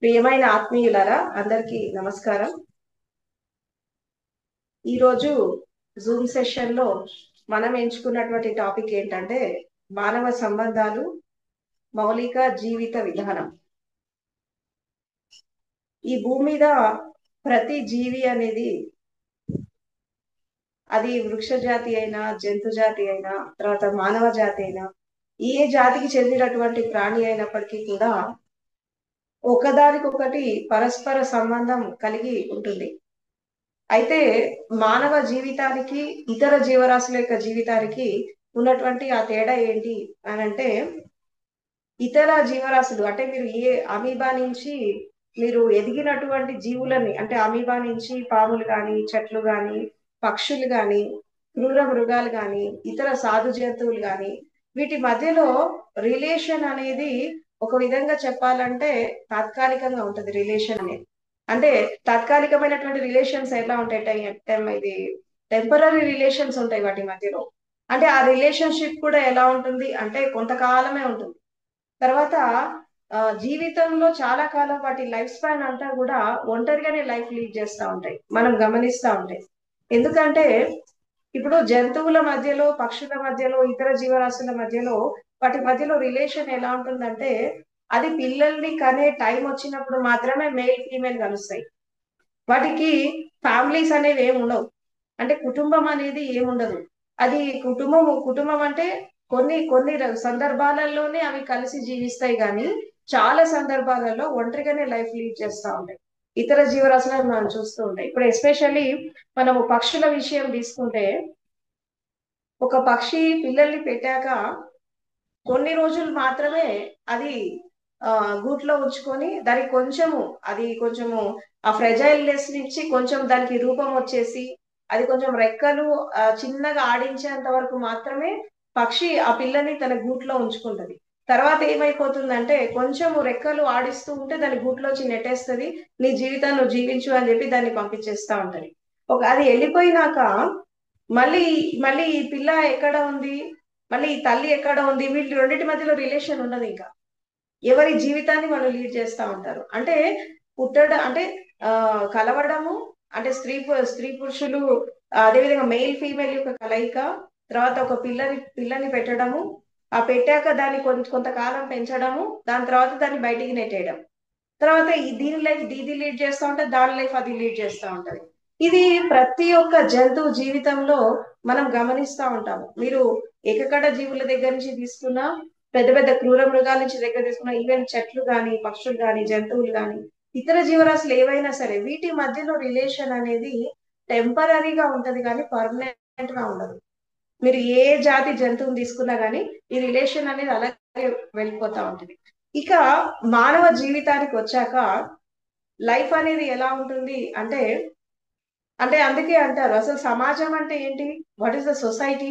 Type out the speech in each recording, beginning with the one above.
ప్రియమైన ఆత్మీయులారా అందరికీ నమస్కారం. ఈరోజు జూమ్ సెషన్ లో మనం ఎంచుకున్నటువంటి టాపిక్ ఏంటంటే మానవ సంబంధాలు, మౌలిక జీవిత విధానం. ఈ భూమి మీద ప్రతి జీవి అనేది అది వృక్ష జాతి అయినా, జంతు జాతి అయినా, తర్వాత మానవ జాతి అయినా, ఏ జాతికి చెందినటువంటి ప్రాణి అయినప్పటికీ కూడా ఒకదానికొకటి పరస్పర సంబంధం కలిగి ఉంటుంది. అయితే మానవ జీవితానికి ఇతర జీవరాశుల యొక్క జీవితానికి ఉన్నటువంటి ఆ తేడా ఏంటి అని అంటే, ఇతర జీవరాశులు అంటే మీరు అమీబా నుంచి మీరు ఎదిగినటువంటి జీవులని అంటే అమీబా నుంచి పాములు కానీ, చెట్లు కానీ, పక్షులు కానీ, క్రూర మృగాలు కానీ, ఇతర సాధు జంతువులు కానీ, వీటి మధ్యలో రిలేషన్ అనేది ఒక విధంగా చెప్పాలంటే తాత్కాలికంగా ఉంటది రిలేషన్ అనేది. అంటే తాత్కాలికమైనటువంటి రిలేషన్స్ ఎలా ఉంటాయి, ఇది టెంపరీ రిలేషన్స్ ఉంటాయి వాటి మధ్యలో. అంటే ఆ రిలేషన్షిప్ కూడా ఎలా ఉంటుంది అంటే కొంతకాలమే ఉంటుంది. తర్వాత జీవితంలో చాలా కాలం వాటి లైఫ్ స్పాన్ అంతా కూడా ఒంటరిగానే లైఫ్ లీడ్ చేస్తూ ఉంటాయి, మనం గమనిస్తూ ఉంటాయి. ఎందుకంటే ఇప్పుడు జంతువుల మధ్యలో, పక్షుల మధ్యలో, ఇతర జీవరాశుల మధ్యలో వాటి మధ్యలో రిలేషన్ ఎలా ఉంటుందంటే, అది పిల్లల్ని కనే టైం వచ్చినప్పుడు మాత్రమే మేల్ ఫీమేల్ కలుస్తాయి. వాటికి ఫ్యామిలీస్ అనేవి ఏమి ఉండవు, అంటే కుటుంబం అనేది ఏముండదు. అది కుటుంబం అంటే కొన్ని కొన్ని సందర్భాలలోనే అవి కలిసి జీవిస్తాయి, కానీ చాలా సందర్భాలలో ఒంటరిగానే లైఫ్ లీడ్ చేస్తూ ఉంటాయి. ఇతర జీవరాశులను మనం చూస్తూ ఉంటాయి. ఇప్పుడు ఎస్పెషల్లీ మనము పక్షుల విషయం తీసుకుంటే, ఒక పక్షి పిల్లల్ని పెట్టాక కొన్ని రోజులు మాత్రమే అది గూట్లో ఉంచుకొని దానికి కొంచెము ఆ ఫ్రెజైల్నెస్ నుంచి కొంచెం దానికి రూపం వచ్చేసి అది కొంచెం రెక్కలు చిన్నగా ఆడించేంత వరకు మాత్రమే పక్షి ఆ పిల్లని తన గూట్లో ఉంచుకుంటది. తర్వాత ఏమైపోతుందంటే కొంచెము రెక్కలు ఆడిస్తూ ఉంటే దాని గూట్లోంచి నెట్టేస్తుంది, నీ జీవితాన్ని నువ్వు జీవించు అని చెప్పి దాన్ని పంపించేస్తా ఉంటది. అది వెళ్ళిపోయినాక మళ్ళీ మళ్ళీ ఈ పిల్ల ఎక్కడ ఉంది, మళ్ళీ ఈ తల్లి ఎక్కడ ఉంది, వీటి రెండింటి మధ్యలో రిలేషన్ ఉండదు. ఇంకా ఎవరి జీవితాన్ని వాళ్ళు లీడ్ చేస్తూ ఉంటారు. అంటే అంటే ఆ కలవడము అంటే స్త్రీ పురుషులు, అదేవిధంగా మెయిల్ ఫీమేల్ యొక్క కలయిక, తర్వాత ఒక పిల్లని పెట్టడము, ఆ పెట్టాక దాన్ని కొంతకాలం పెంచడము, దాని తర్వాత దాన్ని బయటికి నెట్టేయడం, తర్వాత దీని లైఫ్ ఇది లీడ్ చేస్తూ ఉంటది, దాని లైఫ్ అది లీడ్ చేస్తూ ఉంటది. ఇది ప్రతి ఒక్క జంతువు జీవితంలో మనం గమనిస్తూ ఉంటాము. మీరు ఏకకడ జీవుల దగ్గర నుంచి తీసుకున్నా, పెద్ద పెద్ద క్రూర మృగాల నుంచి దగ్గర తీసుకున్నా, ఈవెన్ చెట్లు కానీ, పక్షులు కానీ, జంతువులు కానీ, ఇతర జీవరాశులు ఏవైనా సరే వీటి మధ్యలో రిలేషన్ అనేది టెంపరీగా ఉంటది కానీ పర్మనెంట్ గా ఉండదు. మీరు ఏ జాతి జంతువుని తీసుకున్నా కానీ ఈ రిలేషన్ అనేది అలాగే వెళ్ళిపోతా ఉంటుంది. ఇక మానవ జీవితానికి వచ్చాక లైఫ్ అనేది ఎలా ఉంటుంది అంటే, అందుకే అంటారు అసలు సమాజం అంటే ఏంటి, what is the society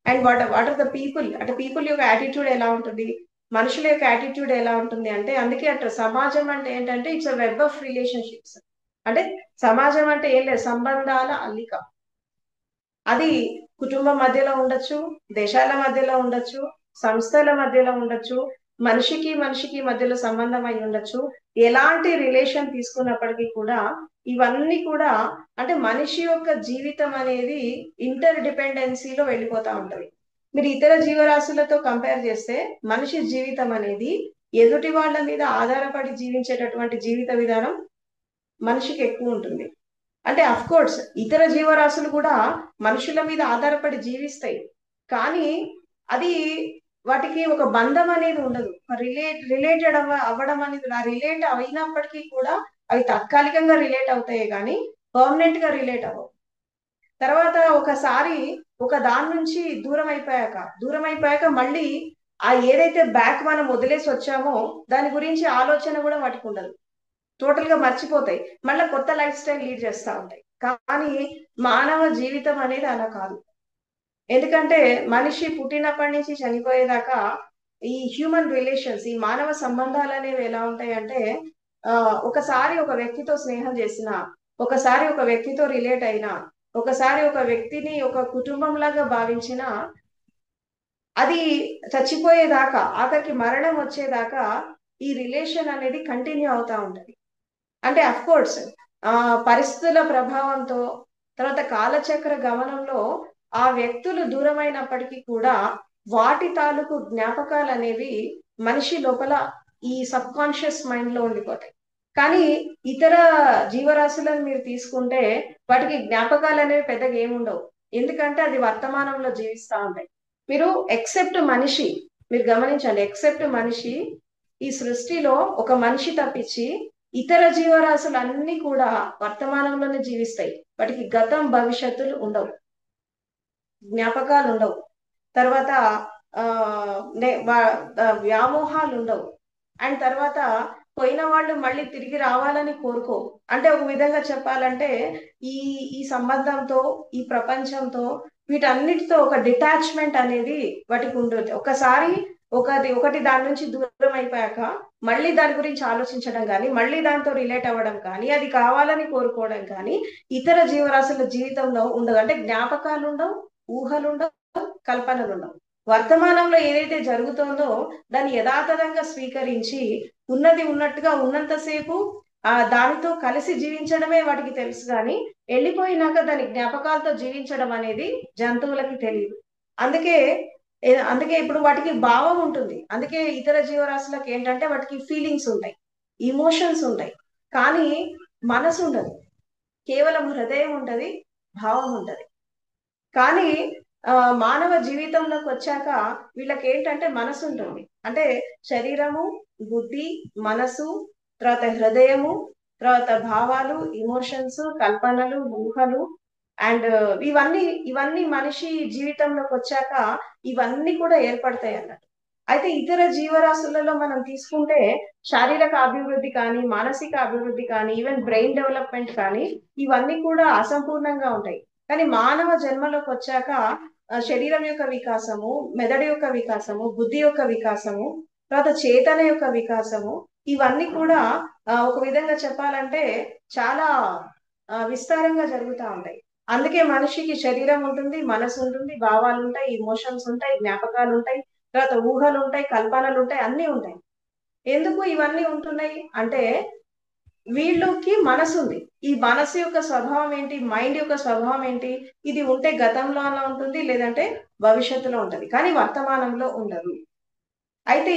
and what are the people, అంటే పీపుల్ యొక్క యాటిట్యూడ్ ఎలా ఉంటుంది, మనుషుల యొక్క యాటిట్యూడ్ ఎలా ఉంటుంది అంటే, అందుకే అంటారు సమాజం అంటే ఏంటంటే it's a web of relationships. అంటే సమాజం అంటే ఏం లేదు, సంబంధాల అల్లిక. అది కుటుంబం మధ్యలో ఉండొచ్చు, దేశాల మధ్యలో ఉండొచ్చు, సంస్థల మధ్యలో ఉండొచ్చు, మనిషికి మనిషికి మధ్యలో సంబంధం అయి ఉండొచ్చు. ఎలాంటి రిలేషన్ తీసుకున్నప్పటికీ కూడా ఇవన్నీ కూడా అంటే మనిషి యొక్క జీవితం అనేది ఇంటర్ డిపెండెన్సీలో వెళ్ళిపోతా ఉంటది. మీరు ఇతర జీవరాశులతో కంపేర్ చేస్తే మనిషి జీవితం అనేది ఎదుటి వాళ్ళ మీద ఆధారపడి జీవించేటటువంటి జీవిత విధానం మనిషికి ఎక్కువ ఉంటుంది. అంటే అఫ్ కోర్స్ ఇతర జీవరాశులు కూడా మనుషుల మీద ఆధారపడి జీవిస్తాయి, కానీ అది వాటికి ఒక బంధం అనేది ఉండదు. రిలేటెడ్ అవ్వడం అనేది, రిలేట్ అయినప్పటికీ కూడా అవి తాత్కాలికంగా రిలేట్ అవుతాయి కానీ పర్మనెంట్ గా రిలేట్ అవ్వవు. తర్వాత ఒకసారి ఒక దాని నుంచి దూరం అయిపోయాక మళ్ళీ ఆ ఏదైతే బ్యాక్ మనం వదిలేసి వచ్చామో దాని గురించి ఆలోచన కూడా వాటికి ఉండదు, టోటల్ గా మర్చిపోతాయి, మళ్ళీ కొత్త లైఫ్ స్టైల్ లీడ్ చేస్తూ ఉంటాయి. కానీ మానవ జీవితం అనేది అలా కాదు. ఎందుకంటే మనిషి పుట్టినప్పటి నుంచి చనిపోయేదాకా ఈ హ్యూమన్ రిలేషన్స్, ఈ మానవ సంబంధాలు అనేవి ఎలా ఉంటాయంటే, ఒకసారి ఒక వ్యక్తితో స్నేహం చేసిన, ఒకసారి ఒక వ్యక్తితో రిలేట్ అయినా, ఒకసారి ఒక వ్యక్తిని ఒక కుటుంబం లాగా భావించిన, అది చచ్చిపోయేదాకా, ఆఖరికి మరణం వచ్చేదాకా ఈ రిలేషన్ అనేది కంటిన్యూ అవుతా ఉంటది. అంటే అఫ్ కోర్స్ పరిస్థితుల ప్రభావంతో, తర్వాత కాలచక్ర గమనంలో ఆ వ్యక్తులు దూరమైనప్పటికీ కూడా వాటి తాలూకు జ్ఞాపకాలు అనేవి మనిషి లోపల ఈ సబ్ కాన్షియస్ మైండ్ లో ఉండిపోతాయి. కానీ ఇతర జీవరాశులను మీరు తీసుకుంటే వాటికి జ్ఞాపకాలు అనేవి పెద్దగా ఏముండవు. ఎందుకంటే అది వర్తమానంలో జీవిస్తా ఉంటాయి. మీరు ఎక్సెప్ట్ మనిషి, మీరు గమనించండి, ఎక్సెప్ట్ మనిషి, ఈ సృష్టిలో ఒక మనిషి తప్పించి ఇతర జీవరాశులు అన్ని కూడా వర్తమానంలోనే జీవిస్తాయి. వాటికి గతం భవిష్యత్తులు ఉండవు, జ్ఞాపకాలు ఉండవు. తర్వాత ఆ వ్యామోహాలు ఉండవు. అండ్ తర్వాత పోయిన వాళ్ళు మళ్ళీ తిరిగి రావాలని కోరుకో. అంటే ఒక విధంగా చెప్పాలంటే ఈ ఈ సంబంధంతో, ఈ ప్రపంచంతో, వీటన్నిటితో ఒక డిటాచ్మెంట్ అనేది వాటికి ఉంటుంది. ఒకసారి ఒకటి దాని నుంచి దూరం అయిపోయాక మళ్ళీ దాని గురించి ఆలోచించడం కానీ, మళ్ళీ దాంతో రిలేట్ అవ్వడం కానీ, అది కావాలని కోరుకోవడం కానీ ఇతర జీవరాశుల జీవితంలో ఉండదు. అంటే జ్ఞాపకాలు ఉండవు, ఊహలు ఉండవు, కల్పనలు ఉండవు. వర్తమానంలో ఏదైతే జరుగుతుందో దాన్ని యథాతథంగా స్వీకరించి ఉన్నది ఉన్నట్టుగా ఉన్నంతసేపు దానితో కలిసి జీవించడమే వాటికి తెలుసు. కానీ వెళ్ళిపోయినాక దాని జ్ఞాపకాలతో జీవించడం అనేది జంతువులకి తెలియదు. అందుకే అందుకే ఇప్పుడు వాటికి భావం ఉంటుంది. అందుకే ఇతర జీవరాశులకు ఏంటంటే వాటికి ఫీలింగ్స్ ఉంటాయి, ఇమోషన్స్ ఉంటాయి, కానీ మనసు ఉండదు. కేవలం హృదయం ఉంటది, భావం ఉంటది. కానీ మానవ జీవితంలోకి వచ్చాక వీళ్ళకి ఏంటంటే మనసు ఉంటుంది. అంటే శరీరము, బుద్ధి, మనసు, తర్వాత హృదయము, తర్వాత భావాలు, ఇమోషన్స్, కల్పనలు, ఊహలు, అండ్ ఇవన్నీ మనిషి జీవితంలోకి వచ్చాక ఇవన్నీ కూడా ఏర్పడతాయి అన్నట్టు. అయితే ఇతర జీవరాశులలో మనం తీసుకుంటే శారీరక అభివృద్ధి కానీ, మానసిక అభివృద్ధి కానీ, ఈవెన్ బ్రెయిన్ డెవలప్మెంట్ కానీ ఇవన్నీ కూడా అసంపూర్ణంగా ఉంటాయి. కానీ మానవ జన్మలోకి వచ్చాక శరీరం యొక్క వికాసము, మెదడు యొక్క వికాసము, బుద్ధి యొక్క వికాసము, తర్వాత చేతన యొక్క వికాసము, ఇవన్నీ కూడా ఒక విధంగా చెప్పాలంటే చాలా విస్తారంగా జరుగుతూ ఉంటాయి. అందుకే మనిషికి శరీరం ఉంటుంది, మనసు ఉంటుంది, భావాలు ఉంటాయి, ఇమోషన్స్ ఉంటాయి, జ్ఞాపకాలు ఉంటాయి, తర్వాత ఊహలు ఉంటాయి, కల్పనలు ఉంటాయి, అన్నీ ఉంటాయి. ఎందుకు ఇవన్నీ ఉంటున్నాయి అంటే వీళ్ళకి మనసు ఉంది. ఈ మనసు యొక్క స్వభావం ఏంటి, మైండ్ యొక్క స్వభావం ఏంటి, ఇది ఉంటే గతంలోనే ఉంటుంది, లేదంటే భవిష్యత్తులో ఉంటది, కానీ వర్తమానంలో ఉండదు. అయితే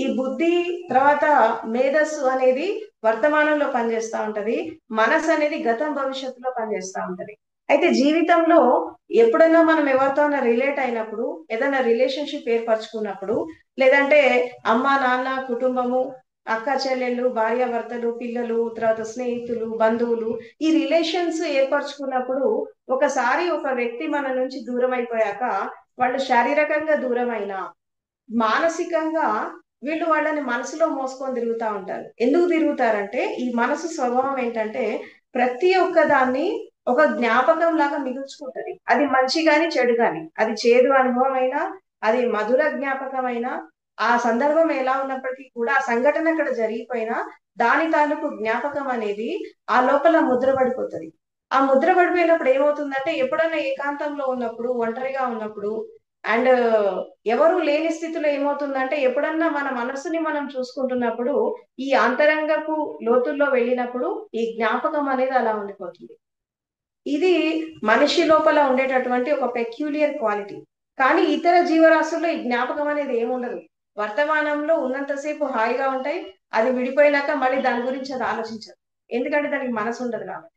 ఈ బుద్ధి తర్వాత మేధస్సు అనేది వర్తమానంలో పనిచేస్తూ ఉంటది, మనసు అనేది గతం భవిష్యత్తులో పనిచేస్తూ ఉంటది. అయితే జీవితంలో ఎప్పుడైనా మనం ఎవరితోనైనా రిలేట్ అయినప్పుడు, ఏదైనా రిలేషన్షిప్ ఏర్పరచుకున్నప్పుడు, లేదంటే అమ్మ నాన్న కుటుంబము, అక్క చెల్లెళ్ళు, భార్యాభర్తలు, పిల్లలు, తర్వాత స్నేహితులు, బంధువులు, ఈ రిలేషన్స్ ఏర్పరచుకున్నప్పుడు ఒకసారి ఒక వ్యక్తి మన నుంచి దూరం అయిపోయాక వాళ్ళు శారీరకంగా దూరమైనా మానసికంగా వీళ్ళు వాళ్ళని మనసులో మోసుకొని తిరుగుతూ ఉంటారు. ఎందుకు తిరుగుతారంటే ఈ మనసు స్వభావం ఏంటంటే ప్రతి ఒక్క దాన్ని ఒక జ్ఞాపకం లాగా మిగుల్చుకుంటది. అది మంచి గాని చెడు గాని, అది చేదు అనుభవం అయినా, అది మధుర జ్ఞాపకం అయినా, ఆ సందర్భం ఎలా ఉన్నప్పటికీ కూడా, ఆ సంఘటన అక్కడ జరిగిపోయినా దాని తాలూకు జ్ఞాపకం అనేది ఆ లోపల ముద్రపడిపోతుంది. ఆ ముద్ర పడిపోయినప్పుడు ఏమవుతుందంటే ఎప్పుడైనా ఏకాంతంలో ఉన్నప్పుడు, ఒంటరిగా ఉన్నప్పుడు, అండ్ ఎవరు లేని స్థితిలో ఏమవుతుందంటే ఎప్పుడన్నా మన మనసుని మనం చూసుకుంటున్నప్పుడు ఈ అంతరంగపు లోతుల్లో వెళ్ళినప్పుడు ఈ జ్ఞాపకం అనేది అలా ఉండిపోతుంది. ఇది మనిషి లోపల ఉండేటటువంటి ఒక పెక్యులియర్ క్వాలిటీ. కానీ ఇతర జీవరాశుల్లో ఈ జ్ఞాపకం అనేది ఏముండదు. వర్తమానంలో ఉన్నంతసేపు హాయిగా ఉంటాయి, అది విడిపోయినాక మళ్ళీ దాని గురించి అది ఆలోచించదు. ఎందుకంటే దానికి మనసు ఉండదు కాబట్టి.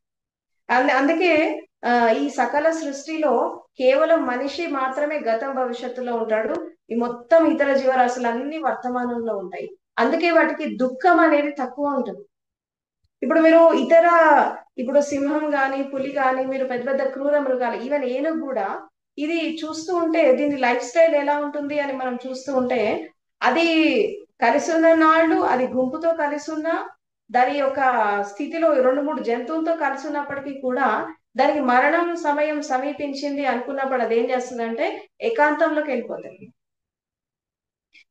అందుకే ఈ సకల సృష్టిలో కేవలం మనిషి మాత్రమే గతం భవిష్యత్తులో ఉంటాడు. ఈ మొత్తం ఇతర జీవరాశులన్నీ వర్తమానంలో ఉంటాయి. అందుకే వాటికి దుఃఖం అనేది తక్కువ ఉంటుంది. ఇప్పుడు సింహం గాని, పులి గాని, మీరు పెద్ద పెద్ద క్రూర మృగాలు, ఈవెన్ ఏనుగు కూడా, ఇది చూస్తూ ఉంటే దీని లైఫ్ స్టైల్ ఎలా ఉంటుంది అని మనం చూస్తూ ఉంటే, అది కలిసి ఉన్న నాళ్ళు, అది గుంపుతో కలిసి ఉన్న, దాని యొక్క స్థితిలో 2-3 జంతువులతో కలిసి ఉన్నప్పటికీ కూడా దానికి మరణం సమయం సమీపించింది అనుకున్నప్పుడు అదేం చేస్తుందంటే ఏకాంతంలోకి వెళ్ళిపోతుంది.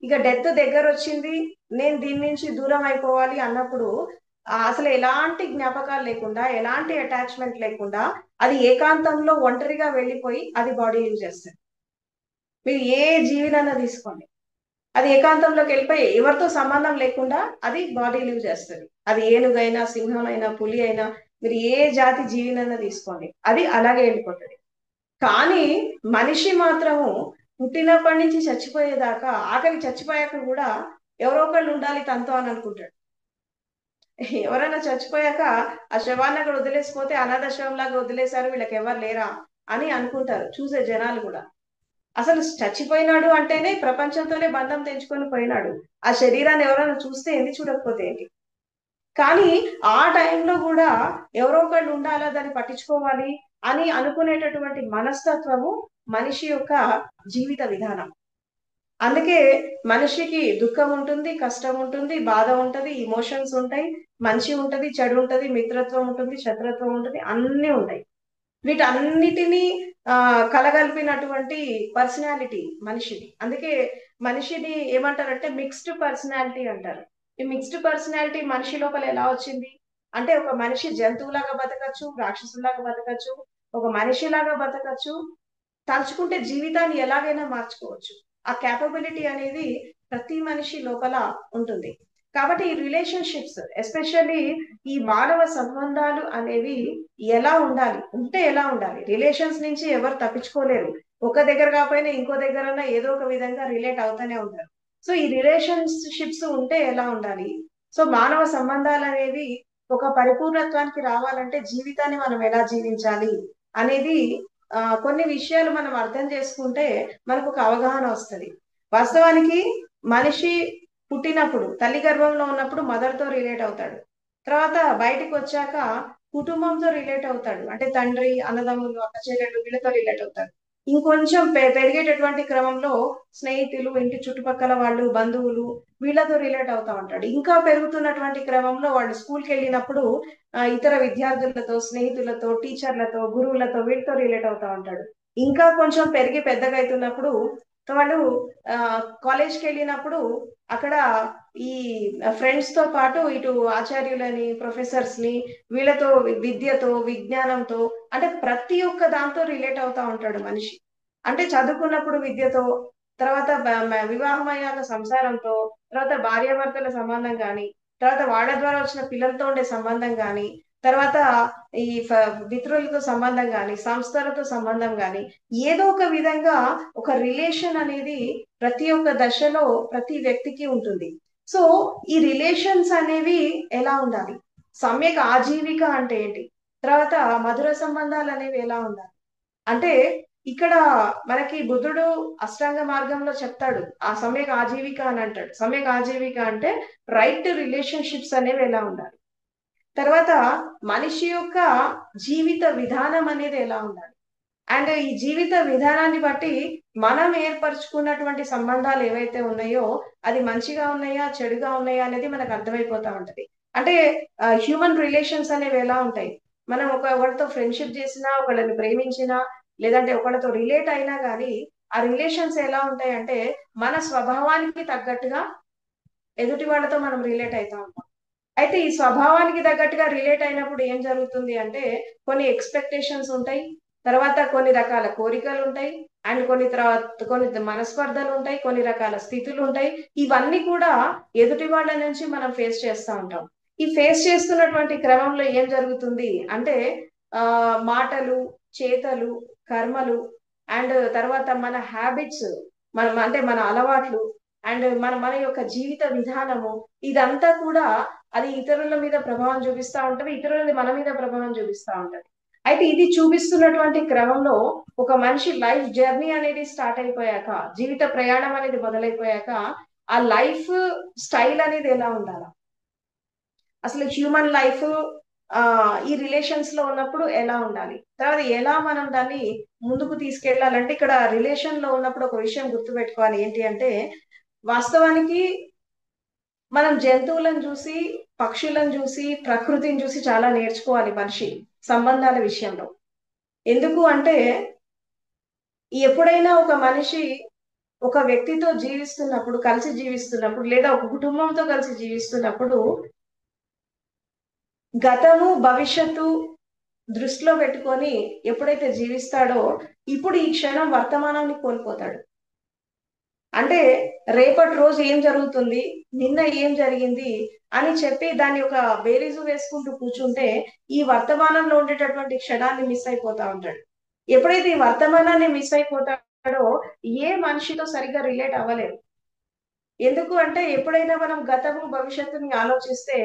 ఇక డెత్ దగ్గర వచ్చింది, నేను దీని నుంచి దూరం అయిపోవాలి అన్నప్పుడు అసలు ఎలాంటి జ్ఞాపకాలు లేకుండా, ఎలాంటి అటాచ్మెంట్ లేకుండా అది ఏకాంతంలో ఒంటరిగా వెళ్ళిపోయి అది బాడీ యూజ్ చేస్తుంది. మీరు ఏ జీవినన్నా తీసుకోండి, అది ఏకాంతంలోకి వెళ్ళిపోయి ఎవరితో సంబంధం లేకుండా అది బాడీ లీవ్ చేస్తుంది. అది ఏనుగైనా, సింహం అయినా, పులి అయినా, మీరు ఏ జాతి జీవినైనా తీసుకోండి, అది అలాగే వెళ్ళిపోతుంది. కానీ మనిషి మాత్రము పుట్టినప్పటి నుంచి చచ్చిపోయేదాకా, ఆఖరి చచ్చిపోయాక కూడా ఎవరో ఒకళ్ళు ఉండాలి తనతో అని అనుకుంటాడు. ఎవరైనా చచ్చిపోయాక ఆ శవాన్ని అక్కడ వదిలేసిపోతే అనాథ శవం లాగా వదిలేశారు, వీళ్ళకి ఎవరు లేరా అని అనుకుంటారు చూసే జనాలు కూడా. అసలు చచ్చిపోయినాడు అంటేనే ప్రపంచంతోనే బంధం తెంచుకొని పోయినాడు. ఆ శరీరాన్ని ఎవరైనా చూస్తే ఏంది, చూడకపోతే ఏంటి. కానీ ఆ టైంలో కూడా ఎవరో ఒకళ్ళు ఉండాలా, దాన్ని పట్టించుకోవాలి అని అనుకునేటటువంటి మనస్తత్వము మనిషి యొక్క జీవిత విధానం. అందుకే మనిషికి దుఃఖం ఉంటుంది, కష్టం ఉంటుంది, బాధ ఉంటది, ఇమోషన్స్ ఉంటాయి, మంచి ఉంటది, చెడు ఉంటది, మిత్రత్వం ఉంటుంది, శత్రుత్వం ఉంటుంది, అన్ని ఉంటాయి. వీటన్నిటినీ ఆ కలగలిపినటువంటి పర్సనాలిటీ మనిషిది. అందుకే మనిషిని ఏమంటారంటే మిక్స్డ్ పర్సనాలిటీ అంటారు. ఈ మిక్స్డ్ పర్సనాలిటీ మనిషి లోపల ఎలా వచ్చింది అంటే, ఒక మనిషి జంతువులాగా బతకచ్చు, రాక్షసులాగా బతకచ్చు, ఒక మనిషిలాగా బతకచ్చు, తలుచుకుంటే జీవితాన్ని ఎలాగైనా మార్చుకోవచ్చు. ఆ క్యాపబిలిటీ అనేది ప్రతి మనిషి లోపల ఉంటుంది. కాబట్టి ఈ రిలేషన్షిప్స్, ఎస్పెషల్లీ ఈ మానవ సంబంధాలు అనేవి ఎలా ఉండాలి, ఉంటే ఎలా ఉండాలి. రిలేషన్స్ నుంచి ఎవరు తప్పించుకోలేరు. ఒక దగ్గర కాకపోయినా ఇంకో దగ్గర ఏదో ఒక విధంగా రిలేట్ అవుతూనే ఉంటారు. సో ఈ రిలేషన్షిప్స్ ఉంటే ఎలా ఉండాలి, సో మానవ సంబంధాలు అనేవి ఒక పరిపూర్ణత్వానికి రావాలంటే జీవితాన్ని మనం ఎలా జీవించాలి అనేది కొన్ని విషయాలు మనం అర్థం చేసుకుంటే మనకు ఒక అవగాహన వస్తుంది. వాస్తవానికి మనిషి పుట్టినప్పుడు, తల్లి గర్భంలో ఉన్నప్పుడు మదర్ తో రిలేట్ అవుతాడు. తర్వాత బయటికి వచ్చాక కుటుంబంతో రిలేట్ అవుతాడు. అంటే తండ్రి, అన్నదమ్ములు, అక్క చెల్లెళ్ళు, వీళ్ళతో రిలేట్ అవుతాడు. ఇంకొంచెం పెరిగేటటువంటి క్రమంలో స్నేహితులు, ఇంటి చుట్టుపక్కల వాళ్ళు, బంధువులు, వీళ్ళతో రిలేట్ అవుతా ఉంటాడు. ఇంకా పెరుగుతున్నటువంటి క్రమంలో వాళ్ళు స్కూల్కి వెళ్ళినప్పుడు ఇతర విద్యార్థులతో, స్నేహితులతో, టీచర్లతో, గురువులతో, వీళ్ళతో రిలేట్ అవుతా ఉంటాడు. ఇంకా కొంచెం పెరిగి పెద్దగా అవుతున్నప్పుడు వాళ్ళు ఆ కాలేజ్కి వెళ్ళినప్పుడు అక్కడ ఈ ఫ్రెండ్స్ తో పాటు ఇటు ఆచార్యులని, ప్రొఫెసర్స్ ని, వీళ్ళతో, విద్యతో, విజ్ఞానంతో, అంటే ప్రతి ఒక్క దాంతో రిలేట్ అవుతా ఉంటాడు మనిషి. అంటే చదువుకున్నప్పుడు విద్యతో, తర్వాత వివాహం అయ్యాక సంసారంతో, తర్వాత భార్యాభర్తల సంబంధం కానీ, తర్వాత వాళ్ళ ద్వారా వచ్చిన పిల్లలతో ఉండే సంబంధం కానీ, తర్వాత ఈ మిత్రులతో సంబంధం కానీ, సంస్థలతో సంబంధం కానీ, ఏదో ఒక విధంగా ఒక రిలేషన్ అనేది ప్రతి ఒక్క దశలో ప్రతి వ్యక్తికి ఉంటుంది. సో ఈ రిలేషన్స్ అనేవి ఎలా ఉండాలి, సమ్యక్ ఆజీవిక అంటే ఏంటి, తర్వాత మధుర సంబంధాలు అనేవి ఎలా ఉండాలి అంటే, ఇక్కడ మనకి బుద్ధుడు అష్టాంగ మార్గంలో చెప్తాడు ఆ సమ్యక్ ఆజీవిక అని అంటాడు. సమ్యక్ ఆజీవిక అంటే రైట్ రిలేషన్షిప్స్ అనేవి ఎలా ఉండాలి, తర్వాత మనిషి యొక్క జీవిత విధానం అనేది ఎలా ఉండాలి, అండ్ ఈ జీవిత విధానాన్ని బట్టి మనం ఏర్పరచుకున్నటువంటి సంబంధాలు ఏవైతే ఉన్నాయో అది మంచిగా ఉన్నాయా, చెడుగా ఉన్నాయా అనేది మనకు అర్థమైపోతా ఉంటది. అంటే హ్యూమన్ రిలేషన్స్ అనేవి ఎలా ఉంటాయి, మనం ఒకరితో ఫ్రెండ్షిప్ చేసినా, ఒకళ్ళని ప్రేమించినా, లేదంటే ఒకళ్ళతో రిలేట్ అయినా కానీ ఆ రిలేషన్స్ ఎలా ఉంటాయి అంటే మన స్వభావానికి తగ్గట్టుగా ఎదుటి వాళ్ళతో మనం రిలేట్ అవుతా ఉంటాం. అయితే ఈ స్వభావానికి తగ్గట్టుగా రిలేట్ అయినప్పుడు ఏం జరుగుతుంది అంటే కొన్ని ఎక్స్పెక్టేషన్స్ ఉంటాయి, తర్వాత కొన్ని రకాల కోరికలు ఉంటాయి, అండ్ కొన్ని మనస్పర్ధలు ఉంటాయి, కొన్ని రకాల స్థితులు ఉంటాయి. ఇవన్నీ కూడా ఎదుటి వాళ్ళ నుంచి మనం ఫేస్ చేస్తూ ఉంటాం. ఈ ఫేస్ చేస్తున్నటువంటి క్రమంలో ఏం జరుగుతుంది అంటే మాటలు, చేతలు, కర్మలు, అండ్ తర్వాత మన హ్యాబిట్స్, మన అలవాట్లు, అండ్ మన యొక్క జీవిత విధానము, ఇదంతా కూడా అది ఇతరుల మీద ప్రభావం చూపిస్తా ఉంటది, ఇతరులది మన మీద ప్రభావం చూపిస్తా ఉంటది. అయితే ఇది చూపిస్తున్నటువంటి క్రమంలో ఒక మనిషి లైఫ్ జర్నీ అనేది స్టార్ట్ అయిపోయాక, జీవిత ప్రయాణం అనేది మొదలైపోయాక ఆ లైఫ్ స్టైల్ అనేది ఎలా ఉండాలి, అసలు హ్యూమన్ లైఫ్ ఈ రిలేషన్స్ లో ఉన్నప్పుడు ఎలా ఉండాలి, తర్వాత ఎలా మనం దాన్ని ముందుకు తీసుకెళ్లాలంటే, ఇక్కడ రిలేషన్ లో ఉన్నప్పుడు ఒక విషయం గుర్తుపెట్టుకోవాలి ఏంటి అంటే, వాస్తవానికి మనం జంతువులను చూసి, పక్షులను చూసి, ప్రకృతిని చూసి చాలా నేర్చుకోవాలి మనిషి సంబంధాల విషయంలో. ఎందుకు అంటే ఎప్పుడైనా ఒక మనిషి ఒక వ్యక్తితో జీవిస్తున్నప్పుడు, కలిసి జీవిస్తున్నప్పుడు, లేదా ఒక కుటుంబంతో కలిసి జీవిస్తున్నప్పుడు గతము, భవిష్యత్తు దృష్టిలో పెట్టుకొని ఎప్పుడైతే జీవిస్తాడో ఇప్పుడు ఈ క్షణం వర్తమానాన్ని కోల్పోతాడు. అంటే రేపటి రోజు ఏం జరుగుతుంది, నిన్న ఏం జరిగింది అని చెప్పి దాన్ని ఒక బేరీజు వేసుకుంటూ కూర్చుంటే ఈ వర్తమానంలో ఉండేటటువంటి క్షణాన్ని మిస్ అయిపోతా ఉంటాడు. ఎప్పుడైతే ఈ వర్తమానాన్ని మిస్ అయిపోతాడో ఏ మనిషితో సరిగ్గా రిలేట్ అవ్వలేదు. ఎందుకు అంటే ఎప్పుడైనా మనం గతము భవిష్యత్తుని ఆలోచిస్తే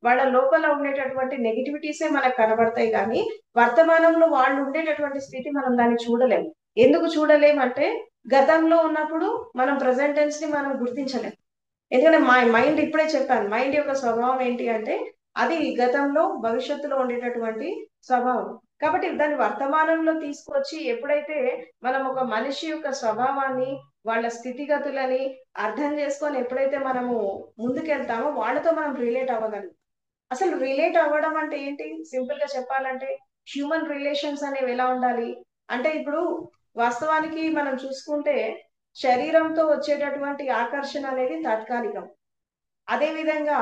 వాళ్ళ లోపల ఉండేటటువంటి నెగిటివిటీసే మనకు కనబడతాయి, కానీ వర్తమానంలో వాళ్ళు ఉండేటటువంటి స్థితి మనం దాన్ని చూడలేము. ఎందుకు చూడలేమంటే గతంలో ఉన్నప్పుడు మనం ప్రజెంట్ టెన్స్ ని మనం గుర్తించలేం. ఎందుకంటే మా మైండ్, ఇప్పుడే చెప్పాను, మైండ్ యొక్క స్వభావం ఏంటి అంటే అది గతంలో భవిష్యత్తులో ఉండేటటువంటి స్వభావం. కాబట్టి దాన్ని వర్తమానంలో తీసుకొచ్చి ఎప్పుడైతే మనం ఒక మనిషి యొక్క స్వభావాన్ని, వాళ్ళ స్థితిగతులని అర్థం చేసుకొని ఎప్పుడైతే మనము ముందుకెళ్తామో వాళ్ళతో మనం రిలేట్ అవ్వగలం. అసలు రిలేట్ అవ్వడం అంటే ఏంటి, సింపుల్ గా చెప్పాలంటే హ్యూమన్ రిలేషన్స్ అనేవి ఎలా ఉండాలి అంటే ఇప్పుడు వాస్తవానికి మనం చూసుకుంటే శరీరంతో వచ్చేటటువంటి ఆకర్షణ అనేది తాత్కాలికం. అదే విధంగా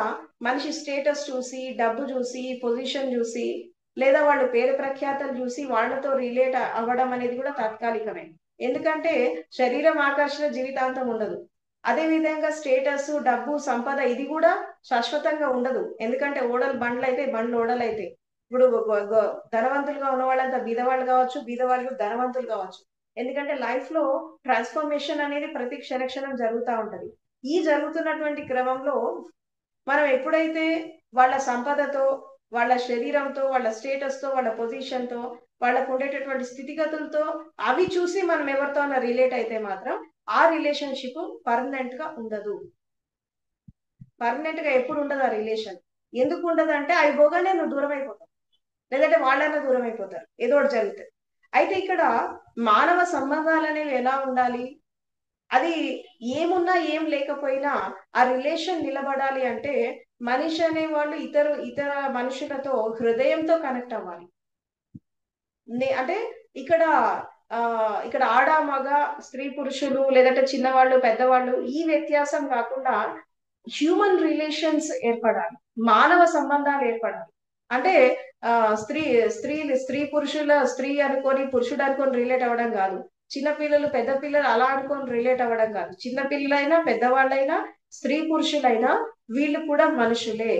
మనిషి స్టేటస్ చూసి, డబ్బు చూసి, పొజిషన్ చూసి, లేదా వాళ్ళ పేరు ప్రఖ్యాతలు చూసి వాళ్ళతో రిలేట్ అవ్వడం అనేది కూడా తాత్కాలికమే. ఎందుకంటే శరీరం ఆకర్షణ జీవితాంతం ఉండదు. అదే విధంగా స్టేటస్, డబ్బు, సంపద ఇది కూడా శాశ్వతంగా ఉండదు. ఎందుకంటే ఓడలు బండ్లు అయితే, బండ్లు ఓడలు అయితే. ఇప్పుడు ధనవంతులుగా ఉన్న వాళ్ళంతా బీదవాళ్ళు కావచ్చు, బీదవాళ్ళు ధనవంతులు కావచ్చు. ఎందుకంటే లైఫ్ లో ట్రాన్స్ఫర్మేషన్ అనేది ప్రతి క్షణం జరుగుతూ ఉంటది. ఈ జరుగుతున్నటువంటి క్రమంలో మనం ఎప్పుడైతే వాళ్ళ సంపదతో, వాళ్ళ శరీరంతో, వాళ్ళ స్టేటస్ తో, వాళ్ళ పొజిషన్ తో, వాళ్ళకు ఉండేటటువంటి స్థితిగతులతో అవి చూసి మనం ఎవరితో రిలేట్ అయితే మాత్రం ఆ రిలేషన్షిప్ పర్మనెంట్ గా ఉండదు. పర్మనెంట్ గా ఎప్పుడు ఉండదు ఆ రిలేషన్. ఎందుకు ఉండదు అంటే అవి పోగానే నువ్వు దూరం అయిపోతావు, లేదంటే వాళ్ళన్నా దూరం అయిపోతారు, ఏదో ఒకటి జరుగుతుంది. అయితే ఇక్కడ మానవ సంబంధాలు అనేవి ఎలా ఉండాలి, అది ఏమున్నా ఏం లేకపోయినా ఆ రిలేషన్ నిలబడాలి అంటే మనిషి అనే వాళ్ళు ఇతర మనుషులతో హృదయంతో కనెక్ట్ అవ్వాలి. అంటే ఇక్కడ ఆ ఇక్కడ ఆడ మగ, స్త్రీ పురుషులు, లేదంటే చిన్నవాళ్ళు పెద్దవాళ్ళు ఈ వ్యత్యాసం కాకుండా హ్యూమన్ రిలేషన్స్ ఏర్పడాలి, మానవ సంబంధాలు ఏర్పడాలి. అంటే ఆ స్త్రీ స్త్రీ పురుషుల, స్త్రీ అనుకొని పురుషుడు అనుకొని రిలేట్ అవ్వడం కాదు. చిన్న పిల్లలు పెద్ద పిల్లలు అలా అనుకొని రిలేట్ అవ్వడం కాదు. చిన్న పిల్లలైనా పెద్దవాళ్ళైనా స్త్రీ పురుషులైనా వీళ్ళు కూడా మనుషులే.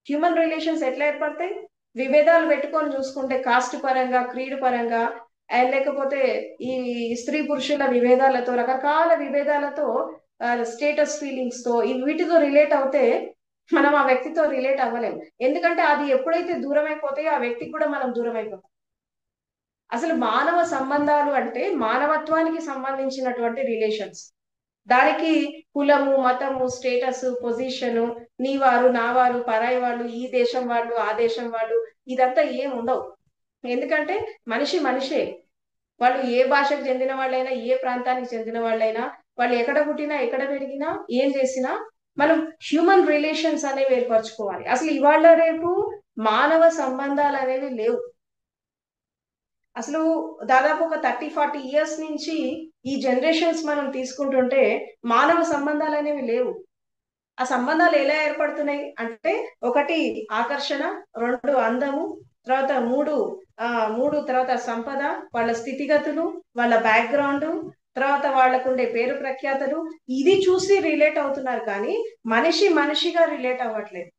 హ్యూమన్ రిలేషన్స్ ఎట్లా ఏర్పడతాయి, విభేదాలు పెట్టుకొని చూసుకుంటే కాస్ట్ పరంగా, క్రీడ్ పరంగా, అండ్ లేకపోతే ఈ స్త్రీ పురుషుల విభేదాలతో, రకరకాల విభేదాలతో, స్టేటస్ ఫీలింగ్స్ తో వీటితో రిలేట్ అవుతే మనం ఆ వ్యక్తితో రిలేట్ అవ్వలేము. ఎందుకంటే అది ఎప్పుడైతే దూరం అయిపోతాయో ఆ వ్యక్తికి కూడా మనం దూరం అయిపోతాం. అసలు మానవ సంబంధాలు అంటే మానవత్వానికి సంబంధించినటువంటి రిలేషన్స్. దానికి కులము, మతము, స్టేటస్, పొజిషను, నీ వారు, నా వారు, పరాయి వాళ్ళు, ఈ దేశం వాళ్ళు, ఆ దేశం వాళ్ళు, ఇదంతా ఏం ఉండవు. ఎందుకంటే మనిషి మనిషే. వాళ్ళు ఏ భాషకు చెందిన వాళ్ళైనా, ఏ ప్రాంతానికి చెందిన వాళ్ళైనా, వాళ్ళు ఎక్కడ పుట్టినా, ఎక్కడ పెరిగినా, ఏం చేసినా మనం హ్యూమన్ రిలేషన్స్ అనేవి ఏర్పరచుకోవాలి. అసలు ఇవాళ రేపు మానవ సంబంధాలు అనేవి లేవు. అసలు దాదాపు ఒక 30-40 ఇయర్స్ నుంచి ఈ జనరేషన్స్ మనం తీసుకుంటుంటే మానవ సంబంధాలు అనేవి లేవు. ఆ సంబంధాలు ఎలా ఏర్పడుతున్నాయి అంటే ఒకటి ఆకర్షణ, రెండు అందము, తర్వాత మూడు తర్వాత సంపద, వాళ్ళ స్థితిగతులు, వాళ్ళ బ్యాక్గ్రౌండ్, తర్వాత వాళ్ళకుండే పేరు ప్రఖ్యాతలు, ఇది చూసి రిలేట్ అవుతున్నారు, కానీ మనిషి మనిషిగా రిలేట్ అవ్వట్లేదు.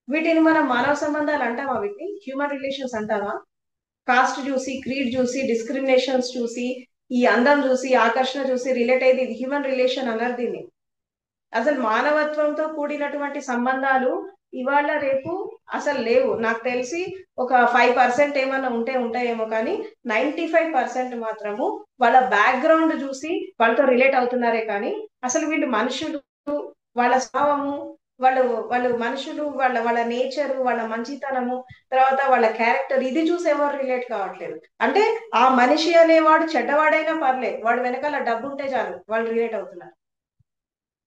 వీటిని మనం మానవ సంబంధాలు అంటామా? వీటిని హ్యూమన్ రిలేషన్స్ అంటామా? కాస్ట్ చూసి, క్రీడ్ చూసి, డిస్క్రిమినేషన్స్ చూసి, ఈ అందం చూసి, ఆకర్షణ చూసి రిలేట్ అయ్యేది ఇది హ్యూమన్ రిలేషన్ అన్నారు దీన్ని. అసలు మానవత్వంతో కూడినటువంటి సంబంధాలు ఇవాళ రేపు అసలు లేవు. నాకు తెలిసి ఒక 5% ఏమన్నా ఉంటాయేమో, కానీ 95% మాత్రము వాళ్ళ బ్యాక్గ్రౌండ్ చూసి వాళ్ళతో రిలేట్ అవుతున్నారే కానీ అసలు వీళ్ళు మనుషులు, వాళ్ళ స్వభావము, వాళ్ళు వాళ్ళు మనుషులు, వాళ్ళ వాళ్ళ నేచర్, వాళ్ళ మంచితనము, తర్వాత వాళ్ళ క్యారెక్టర్ ఇది చూసి ఎవరు రిలేట్ కావట్లేదు. అంటే ఆ మనిషి అనేవాడు చెడ్డవాడైనా పర్లేదు, వాడు వెనకాల డబ్బు ఉంటే చాలు వాళ్ళు రిలేట్ అవుతున్నారు.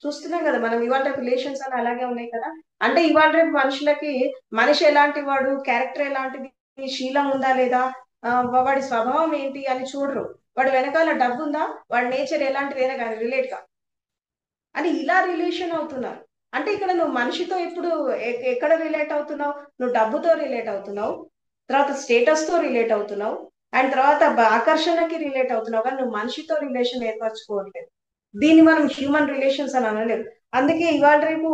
చూస్తున్నాం కదా మనం, ఇవాళ రేపు రిలేషన్స్ అని అలాగే ఉన్నాయి కదా. అంటే ఇవాళ రేపు మనుషులకి మనిషి ఎలాంటి వాడు, క్యారెక్టర్ ఎలాంటిది, శీలం ఉందా లేదా, వాడి స్వభావం ఏంటి అని చూడరు. వాడి వెనకాల డబ్బు ఉందా, వాడి నేచర్ ఎలాంటిదైనా కానీ రిలేట్ గా అని ఇలా రిలేషన్ అవుతున్నారు. అంటే ఇక్కడ నువ్వు మనిషితో ఇప్పుడు ఎక్కడ రిలేట్ అవుతున్నావు, నువ్వు డబ్బుతో రిలేట్ అవుతున్నావు, తర్వాత స్టేటస్ తో రిలేట్ అవుతున్నావు, అండ్ తర్వాత ఆకర్షణకి రిలేట్ అవుతున్నావు, కానీ నువ్వు మనిషితో రిలేషన్ ఏర్పరచుకోవట్లేదు. దీన్ని మనం హ్యూమన్ రిలేషన్స్ అని అనలేము. అందుకే ఇవాళ రేపు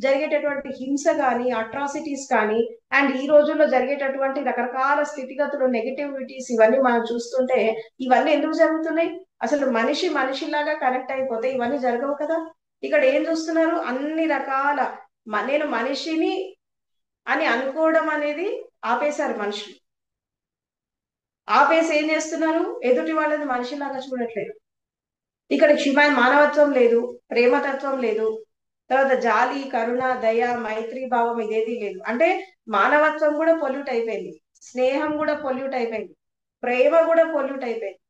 జరిగేటటువంటి హింస కానీ, అట్రాసిటీస్ కానీ, అండ్ ఈ రోజుల్లో జరిగేటటువంటి రకరకాల స్థితిగతులు, నెగటివిటీస్ ఇవన్నీ మనం చూస్తుంటే ఇవన్నీ ఎందుకు జరుగుతున్నాయి? అసలు మనిషి మనిషిలాగా కనెక్ట్ అయిపోతే ఇవన్నీ జరగవు కదా. ఇక్కడ ఏం చూస్తున్నారు? అన్ని రకాల నేను మనిషిని అని అనుకోవడం అనేది ఆపేశారు మనుషులు. ఆపేసి ఏం చేస్తున్నారు? ఎదుటి వాళ్ళని మనిషిలాగా చూడట్లేదు. ఇక్కడ మానవత్వం లేదు, ప్రేమతత్వం లేదు, తర్వాత జాలి, కరుణ, దయ, మైత్రి భావం ఇదేది లేదు. అంటే మానవత్వం కూడా పొల్యూట్ అయిపోయింది, స్నేహం కూడా పొల్యూట్ అయిపోయింది, ప్రేమ కూడా పొల్యూట్ అయిపోయింది.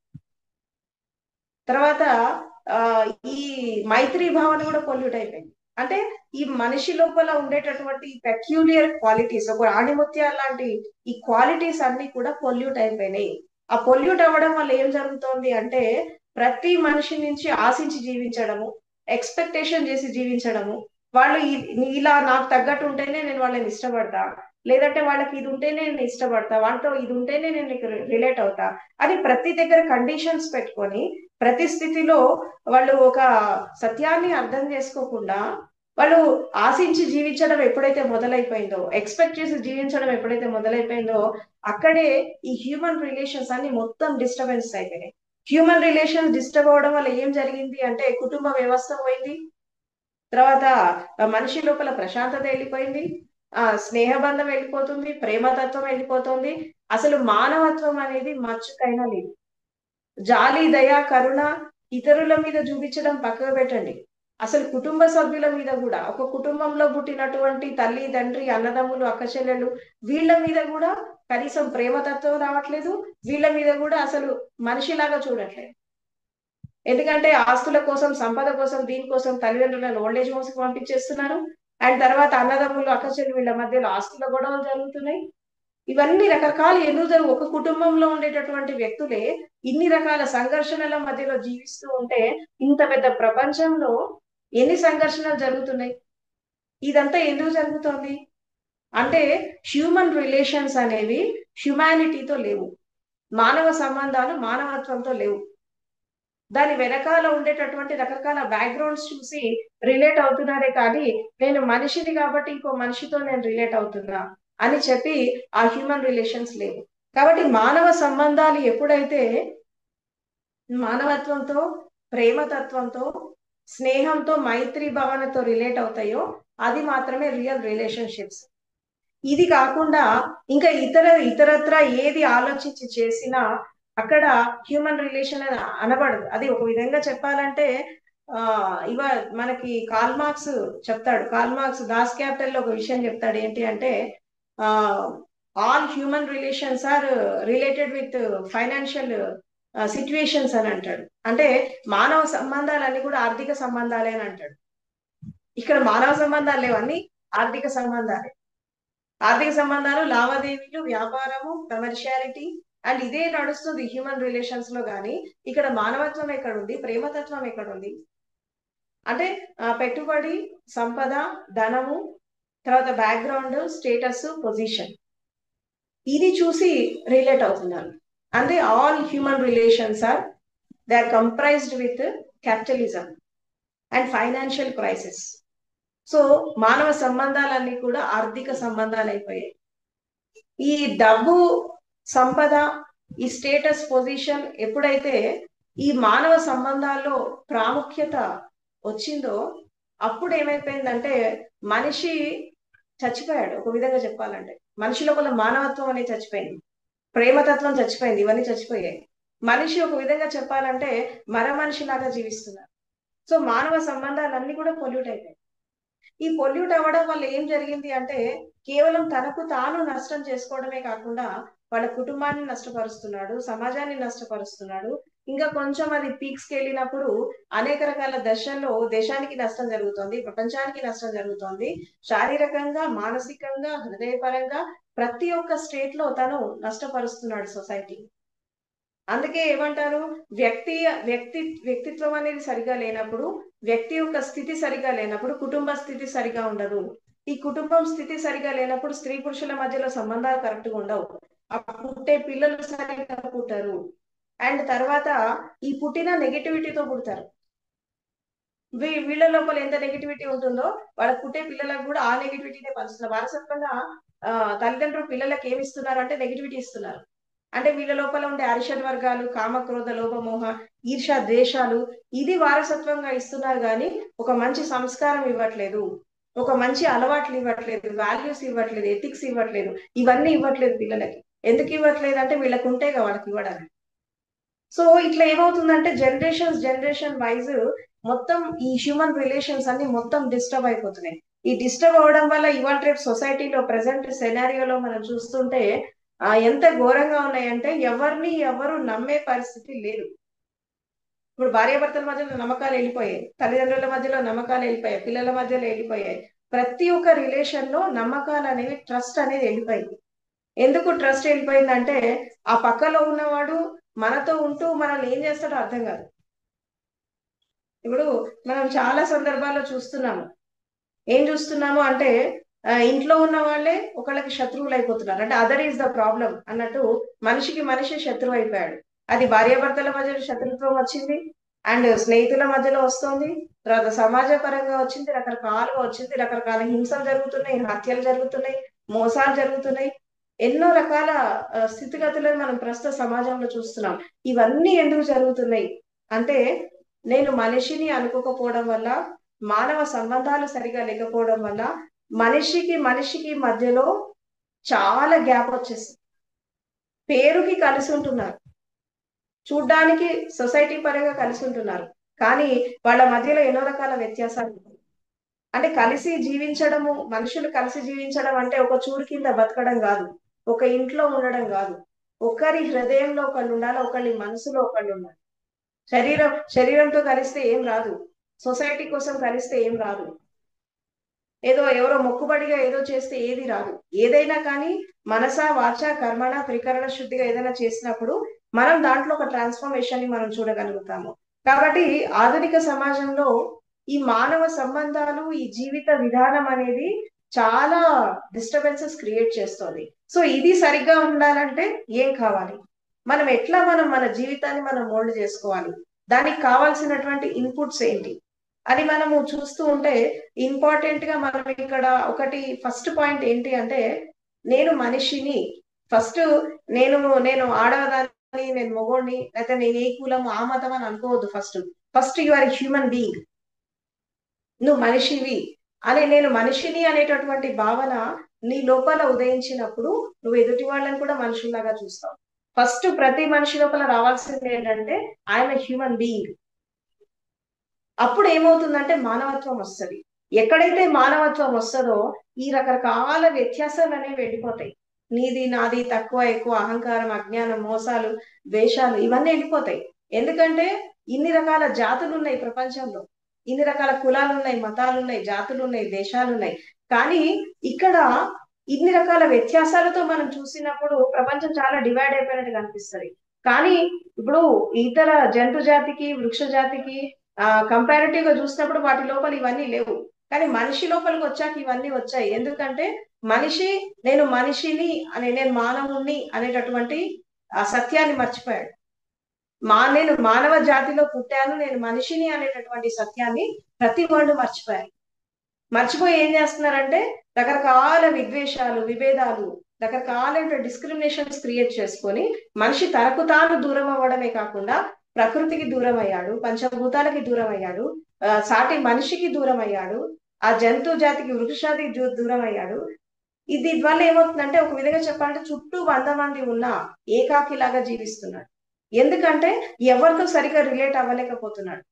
తర్వాత ఆ ఈ మైత్రి భావన కూడా పొల్యూట్ అయిపోయింది. అంటే ఈ మనిషి లోపల ఉండేటటువంటి పెక్యూలియర్ క్వాలిటీస్, ఒక ఆణిముత్యాల లాంటి ఈ క్వాలిటీస్ అన్ని కూడా పొల్యూట్ అయిపోయినాయి. ఆ పొల్యూట్ అవ్వడం వల్ల ఏం జరుగుతోంది అంటే ప్రతి మనిషి నుంచి ఆశించి జీవించడము, ఎక్స్పెక్టేషన్ చేసి జీవించడము, వాళ్ళు ఇలా నాకు తగ్గట్టు ఉంటేనే నేను వాళ్ళని ఇష్టపడతా, లేదంటే వాళ్ళకి ఇది ఉంటేనే నేను ఇష్టపడతా, వాళ్ళతో ఇది ఉంటేనే నేను రిలేట్ అవుతా అని ప్రతి దగ్గర కండిషన్స్ పెట్టుకొని ప్రతి స్థితిలో వాళ్ళు ఒక సత్యాన్ని అర్థం చేసుకోకుండా వాళ్ళు ఆశించి జీవించడం ఎప్పుడైతే మొదలైపోయిందో, ఎక్స్పెక్ట్ చేసి జీవించడం ఎప్పుడైతే మొదలైపోయిందో అక్కడే ఈ హ్యూమన్ రిలేషన్స్ అన్ని మొత్తం డిస్టర్బెన్స్ అయిపోయినాయి. హ్యూమన్ రిలేషన్స్ డిస్టర్బ్ అవడం వల్ల ఏం జరిగింది అంటే కుటుంబ వ్యవస్థ పోయింది, తర్వాత మనిషి లోపల ప్రశాంతత వెళ్ళిపోయింది, స్నేహబంధం వెళ్ళిపోతుంది, ప్రేమతత్వం వెళ్ళిపోతుంది, అసలు మానవత్వం అనేది మచ్చుకైనా లేదు. జాలి, దయ, కరుణ ఇతరుల మీద చూపించడం పక్కకు పెట్టండి, అసలు కుటుంబ సభ్యుల మీద కూడా, ఒక కుటుంబంలో పుట్టినటువంటి తల్లి, తండ్రి, అన్నదమ్ములు, అక్కచెల్లెలు వీళ్ళ మీద కూడా కనీసం ప్రేమతత్వం రావట్లేదు. వీళ్ళ మీద కూడా అసలు మనిషిలాగా చూడట్లేదు. ఎందుకంటే ఆస్తుల కోసం, సంపద కోసం, దీనికోసం తల్లిదండ్రులను ఓల్డేజ్ హోమ్స్కి పంపించేస్తున్నారు. అండ్ తర్వాత అన్నదమ్ములు, అక్కచెల్లి వీళ్ళ మధ్యలో ఆస్తుల గొడవలు జరుగుతున్నాయి. ఇవన్నీ రకరకాలు ఎందుకు జరుగు, ఒక కుటుంబంలో ఉండేటటువంటి వ్యక్తులే ఇన్ని రకాల సంఘర్షణల మధ్యలో జీవిస్తూ ఉంటే ఇంత పెద్ద ప్రపంచంలో ఎన్ని సంఘర్షణలు జరుగుతున్నాయి? ఇదంతా ఎందుకు జరుగుతోంది అంటే హ్యూమన్ రిలేషన్స్ అనేవి హ్యుమానిటీతో లేవు, మానవ సంబంధాలు మానవత్వంతో లేవు. దాని వెనకాల ఉండేటటువంటి రకరకాల బ్యాక్గ్రౌండ్స్ చూసి రిలేట్ అవుతున్నారే కానీ నేను మనిషిని కాబట్టి ఇంకో మనిషితో నేను రిలేట్ అవుతున్నా అని చెప్పి ఆ హ్యూమన్ రిలేషన్స్ లేవు. కాబట్టి మానవ సంబంధాలు ఎప్పుడైతే మానవత్వంతో, ప్రేమతత్వంతో, స్నేహంతో, మైత్రి భావనతో రిలేట్ అవుతాయో అది మాత్రమే రియల్ రిలేషన్షిప్స్. ఇది కాకుండా ఇంకా ఇతరత్ర ఏది ఆలోచించి చేసినా అక్కడ హ్యూమన్ రిలేషన్ అని అనబడదు. అది ఒక విధంగా చెప్పాలంటే ఆ ఇవ మనకి కాల్ మార్క్స్ చెప్తాడు, కాల్ మార్క్స్ దాస్ క్యాపిటల్ లో ఒక విషయం చెప్తాడు, ఏంటి అంటే ఆ all human relations are related with financial situations అని అంటాడు. అంటే మానవ సంబంధాలన్నీ కూడా ఆర్థిక సంబంధాలే అని అంటాడు. ఇక్కడ మానవ సంబంధాలు లేవన్నీ ఆర్థిక సంబంధాలే. ఆర్థిక సంబంధాలు, లావాదేవీలు, వ్యాపారము, కమర్షియాలిటీ అండ్ ఇదే నడుస్తుంది హ్యూమన్ రిలేషన్స్ లో. కానీ ఇక్కడ మానవత్వం ఎక్కడుంది, ప్రేమతత్వం ఎక్కడుంది? అంటే పెట్టుబడి, సంపద, ధనము, తర్వాత బ్యాక్గ్రౌండ్, స్టేటస్, పొజిషన్ ఇది చూసి రిలేట్ అవుతున్నారు. అంటే all human relations are they are comprised with capitalism and financial crisis. So మానవ సంబంధాలన్నీ కూడా ఆర్థిక సంబంధాలు అయిపోయాయి. ఈ డబ్బు, సంపద, ఈ స్టేటస్, పొజిషన్ ఎప్పుడైతే ఈ మానవ సంబంధాల్లో ప్రాముఖ్యత వచ్చిందో అప్పుడు ఏమైపోయిందంటే మనిషి చచ్చిపోయాడు. ఒక విధంగా చెప్పాలంటే మనిషి లోపల మానవత్వం అనేది చచ్చిపోయింది, ప్రేమతత్వం చచ్చిపోయింది, ఇవన్నీ చచ్చిపోయాయి. మనిషి ఒక విధంగా చెప్పాలంటే మర మనిషిలాగా జీవిస్తున్నారు. సో మానవ సంబంధాలన్నీ కూడా పొల్యూట్ అయిపోయాయి. ఈ పొల్యూట్ అవ్వడం వల్ల ఏం జరిగింది అంటే కేవలం తనకు తాను నష్టం చేసుకోవడమే కాకుండా వాళ్ళ కుటుంబాన్ని నష్టపరుస్తున్నాడు, సమాజాన్ని నష్టపరుస్తున్నాడు. ఇంకా కొంచెం అది పీక్స్ కి వెళ్ళినప్పుడు అనేక రకాల దశల్లో దేశానికి నష్టం జరుగుతోంది, ప్రపంచానికి నష్టం జరుగుతోంది. శారీరకంగా, మానసికంగా, హృదయపరంగా ప్రతి ఒక్క స్టేట్ లో తను నష్టపరుస్తున్నాడు సొసైటీ. అందుకే ఏమంటారు, వ్యక్తిత్వం అనేది సరిగా లేనప్పుడు, వ్యక్తి యొక్క స్థితి సరిగా లేనప్పుడు కుటుంబ స్థితి సరిగా ఉండదు. ఈ కుటుంబం స్థితి సరిగా లేనప్పుడు స్త్రీ పురుషుల మధ్యలో సంబంధాలు కరెక్ట్ గా ఉండవు, ఆ పుట్టే పిల్లలు సరిగా పుట్టరు, అండ్ తర్వాత ఈ పుట్టిన నెగటివిటీతో పుడతారు. వీళ్ళ లోపల ఎంత నెగిటివిటీ ఉంటుందో వాళ్ళ పుట్టే పిల్లలకు కూడా ఆ నెగిటివిటీనే పంచుతున్నారు. వారసత్వంగా తల్లిదండ్రులు పిల్లలకు ఏమి ఇస్తున్నారు అంటే నెగిటివిటీ ఇస్తున్నారు. అంటే వీళ్ళ లోపల ఉండే అరిషడ్ వర్గాలు, కామ, క్రోధ, లోభ, మోహ, ఈర్ష, ద్వేషాలు ఇది వారసత్వంగా ఇస్తున్నారు కానీ ఒక మంచి సంస్కారం ఇవ్వట్లేదు, ఒక మంచి అలవాట్లు ఇవ్వట్లేదు, వాల్యూస్ ఇవ్వట్లేదు, ఎథిక్స్ ఇవ్వట్లేదు, ఇవన్నీ ఇవ్వట్లేదు పిల్లలకి. ఎందుకు ఇవ్వట్లేదు అంటే వీళ్ళకు ఉంటే కదా వాళ్ళకి ఇవ్వడానికి. సో ఇట్లా ఏమవుతుందంటే జనరేషన్ వైజ్ మొత్తం ఈ హ్యూమన్ రిలేషన్స్ అన్ని మొత్తం డిస్టర్బ్ అయిపోతున్నాయి. ఈ డిస్టర్బ్ అవడం వల్ల ఇవాళ రేపు సొసైటీలో ప్రెసెంట్ సెనారియోలో మనం చూస్తుంటే ఎంత ఘోరంగా ఉన్నాయంటే ఎవరు నమ్మే పరిస్థితి లేదు. ఇప్పుడు భార్యాభర్తల మధ్యలో నమ్మకాలు వెళ్ళిపోయాయి, తల్లిదండ్రుల మధ్యలో నమ్మకాలు వెళ్ళిపోయాయి, పిల్లల మధ్యలో వెళ్ళిపోయాయి. ప్రతి ఒక్క రిలేషన్ లో నమ్మకాలు అనేవి, ట్రస్ట్ అనేది వెళ్ళిపోయింది. ఎందుకు ట్రస్ట్ వెళ్ళిపోయిందంటే ఆ పక్కలో ఉన్నవాడు మనతో ఉంటూ మనల్ని ఏం చేస్తాడో అర్థం కాదు. ఇప్పుడు మనం చాలా సందర్భాల్లో చూస్తున్నాము. ఏం చూస్తున్నాము అంటే ఇంట్లో ఉన్న వాళ్ళే ఒకళ్ళకి శత్రువులు అయిపోతున్నారు. అంటే అదర్ ఈజ్ ద ప్రాబ్లం అన్నట్టు మనిషికి మనిషి శత్రువు అయిపోయాడు. అది భార్యాభర్తల మధ్యలో శత్రుత్వం వచ్చింది, అండ్ స్నేహితుల మధ్యలో వస్తుంది, తర్వాత సమాజ పరంగా వచ్చింది, రకరకాలుగా వచ్చింది, రకరకాల హింసలు జరుగుతున్నాయి, హత్యలు జరుగుతున్నాయి, మోసాలు జరుగుతున్నాయి, ఎన్నో రకాల స్థితిగతులను మనం ప్రస్తుత సమాజంలో చూస్తున్నాం. ఇవన్నీ ఎందుకు జరుగుతున్నాయి అంటే నేను మనిషిని అనుకోకపోవడం వల్ల, మానవ సంబంధాలు సరిగా లేకపోవడం వల్ల మనిషికి మధ్యలో చాలా గ్యాప్ వచ్చేసింది. పేరుకి కలిసి ఉంటున్నారు, చూడ్డానికి సొసైటీ పరంగా కలిసి ఉంటున్నారు, కానీ వాళ్ళ మధ్యలో ఎన్నో రకాల వ్యత్యాసాలు ఉన్నాయి. అంటే కలిసి జీవించడము, మనుషులు కలిసి జీవించడం అంటే ఒక చూరు కింద బతకడం కాదు, ఒక ఇంట్లో ఉండడం కాదు. ఒకరి హృదయంలో ఒకళ్ళు ఉండాలి, ఒకళ్ళ మనసులో ఒకళ్ళు ఉండాలి. శరీరంతో కలిస్తే ఏం రాదు, సొసైటీ కోసం కలిస్తే ఏం రాదు, ఏదో ఎవరో మొక్కుబడిగా ఏదో చేస్తే ఏది రాదు. ఏదైనా కానీ మనస వాచ కర్మణ త్రికరణ శుద్ధిగా ఏదైనా చేసినప్పుడు మనం దాంట్లో ఒక ట్రాన్స్ఫర్మేషన్ ని మనం చూడగలుగుతాము. కాబట్టి ఆధునిక సమాజంలో ఈ మానవ సంబంధాలు, ఈ జీవిత విధానం అనేది చాలా డిస్టర్బెన్సెస్ క్రియేట్ చేస్తుంది. సో ఇది సరిగ్గా ఉండాలంటే ఏం కావాలి, మనం మన జీవితాన్ని మనం మోల్డ్ చేసుకోవాలి, దానికి కావాల్సినటువంటి ఇన్పుట్స్ ఏంటి అని మనము చూస్తూ ఉంటే ఇంపార్టెంట్ గా మనం ఇక్కడ ఒకటి ఫస్ట్ పాయింట్ ఏంటి అంటే నేను మనిషిని. ఫస్ట్ నేను నేను ఆడదాన్ని, నేను మొగోడిని, లేకపోతే నేను ఏ కులం ఆ మతం అని అనుకోవద్దు. First you are human being, నువ్వు మనిషివి అని, నేను మనిషిని అనేటటువంటి భావన నీ లోపల ఉదయించినప్పుడు నువ్వు ఎదుటి వాళ్ళని కూడా మనుషుల్లాగా చూస్తావు. ఫస్ట్ ప్రతి మనిషి లోపల రావాల్సింది ఏంటంటే ఐఎమ్ ఎ హ్యూమన్ బీయింగ్. అప్పుడు ఏమవుతుందంటే మానవత్వం వస్తుంది. ఎక్కడైతే మానవత్వం వస్తుందో ఈ రకరకాల వ్యత్యాసాలు అనేవి వెళ్ళిపోతాయి. నీది నాది, తక్కువ ఎక్కువ, అహంకారం, అజ్ఞానం, మోసాలు, ద్వేషాలు ఇవన్నీ వెళ్ళిపోతాయి. ఎందుకంటే ఇన్ని రకాల జాతులు ఉన్నాయి ప్రపంచంలో, ఇన్ని రకాల కులాలు ఉన్నాయి, మతాలు ఉన్నాయి, జాతులు ఉన్నాయి, దేశాలు ఉన్నాయి. కానీ ఇక్కడ ఇన్ని రకాల వ్యత్యాసాలతో మనం చూసినప్పుడు ప్రపంచం చాలా డివైడ్ అయిపోయినట్టు కనిపిస్తుంది. కానీ ఇప్పుడు ఇతర జంతు జాతికి, వృక్ష జాతికి కంపారిటివ్ గా చూసినప్పుడు వాటి లోపల ఇవన్నీ లేవు. కానీ మనిషి లోపలికి వచ్చాక ఇవన్నీ వచ్చాయి. ఎందుకంటే మనిషి నేను మనిషిని నేను మానవుణ్ణి అనేటటువంటి ఆ సత్యాన్ని మర్చిపోయాడు. నేను మానవ జాతిలో పుట్టాను, నేను మనిషిని అనేటటువంటి సత్యాన్ని ప్రతి వాళ్ళు మర్చిపోయారు. మర్చిపోయి ఏం చేస్తున్నారంటే రకరకాల విద్వేషాలు, విభేదాలు, రకరకాల డిస్క్రిమినేషన్స్ క్రియేట్ చేసుకొని మనిషి తనకు తాను దూరం అవ్వడమే కాకుండా ప్రకృతికి దూరం అయ్యాడు, పంచభూతాలకి దూరం అయ్యాడు, సాటి మనిషికి దూరం అయ్యాడు, ఆ జంతు జాతికి వృక్షాదికి దూరం అయ్యాడు. ఇది వల్ల ఏమవుతుందంటే ఒక విధంగా చెప్పాలంటే చుట్టూ 100 మంది ఉన్న ఏకాకిలాగా జీవిస్తున్నాడు. ఎందుకంటే ఎవరితో సరిగా రిలేట్ అవ్వలేకపోతున్నాడు.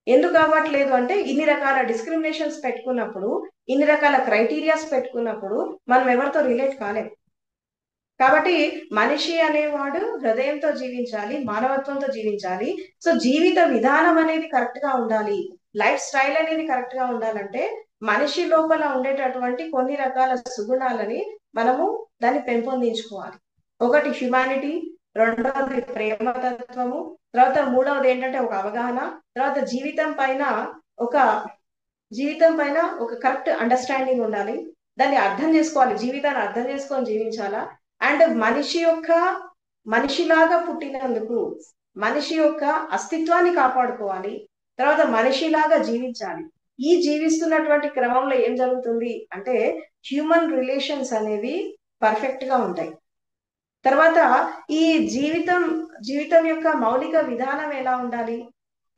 ఎందుకు అవ్వట్లేదు అంటే ఇన్ని రకాల డిస్క్రిమినేషన్స్ పెట్టుకున్నప్పుడు, ఇన్ని రకాల క్రైటీరియాస్ పెట్టుకున్నప్పుడు మనం ఎవరితో రిలేట్ కాలేము. కాబట్టి మనిషి అనేవాడు హృదయంతో జీవించాలి, మానవత్వంతో జీవించాలి. సో జీవిత విధానం అనేది కరెక్ట్ గా ఉండాలి, లైఫ్ స్టైల్ అనేది కరెక్ట్ గా ఉండాలంటే మనిషి లోపల ఉండేటటువంటి కొన్ని రకాల సుగుణాలని మనము దాన్ని పెంపొందించుకోవాలి. ఒకటి హ్యుమానిటీ, రెండవది ప్రేమతత్వము, తర్వాత మూడవది ఏంటంటే ఒక అవగాహన, తర్వాత ఒక కరెక్ట్ అండర్స్టాండింగ్ ఉండాలి, దాన్ని అర్థం చేసుకోవాలి, జీవితాన్ని అర్థం చేసుకొని జీవించాలా. అండ్ మనిషిలాగా పుట్టినందుకు మనిషి యొక్క అస్తిత్వాన్ని కాపాడుకోవాలి. తర్వాత మనిషిలాగా జీవించాలి. ఈ జీవిస్తున్నటువంటి క్రమంలో ఏం జరుగుతుంది అంటే హ్యూమన్ రిలేషన్స్ అనేవి పర్ఫెక్ట్ గా ఉంటాయి. తర్వాత ఈ జీవితం జీవితం యొక్క మౌలిక విధానం ఎలా ఉండాలి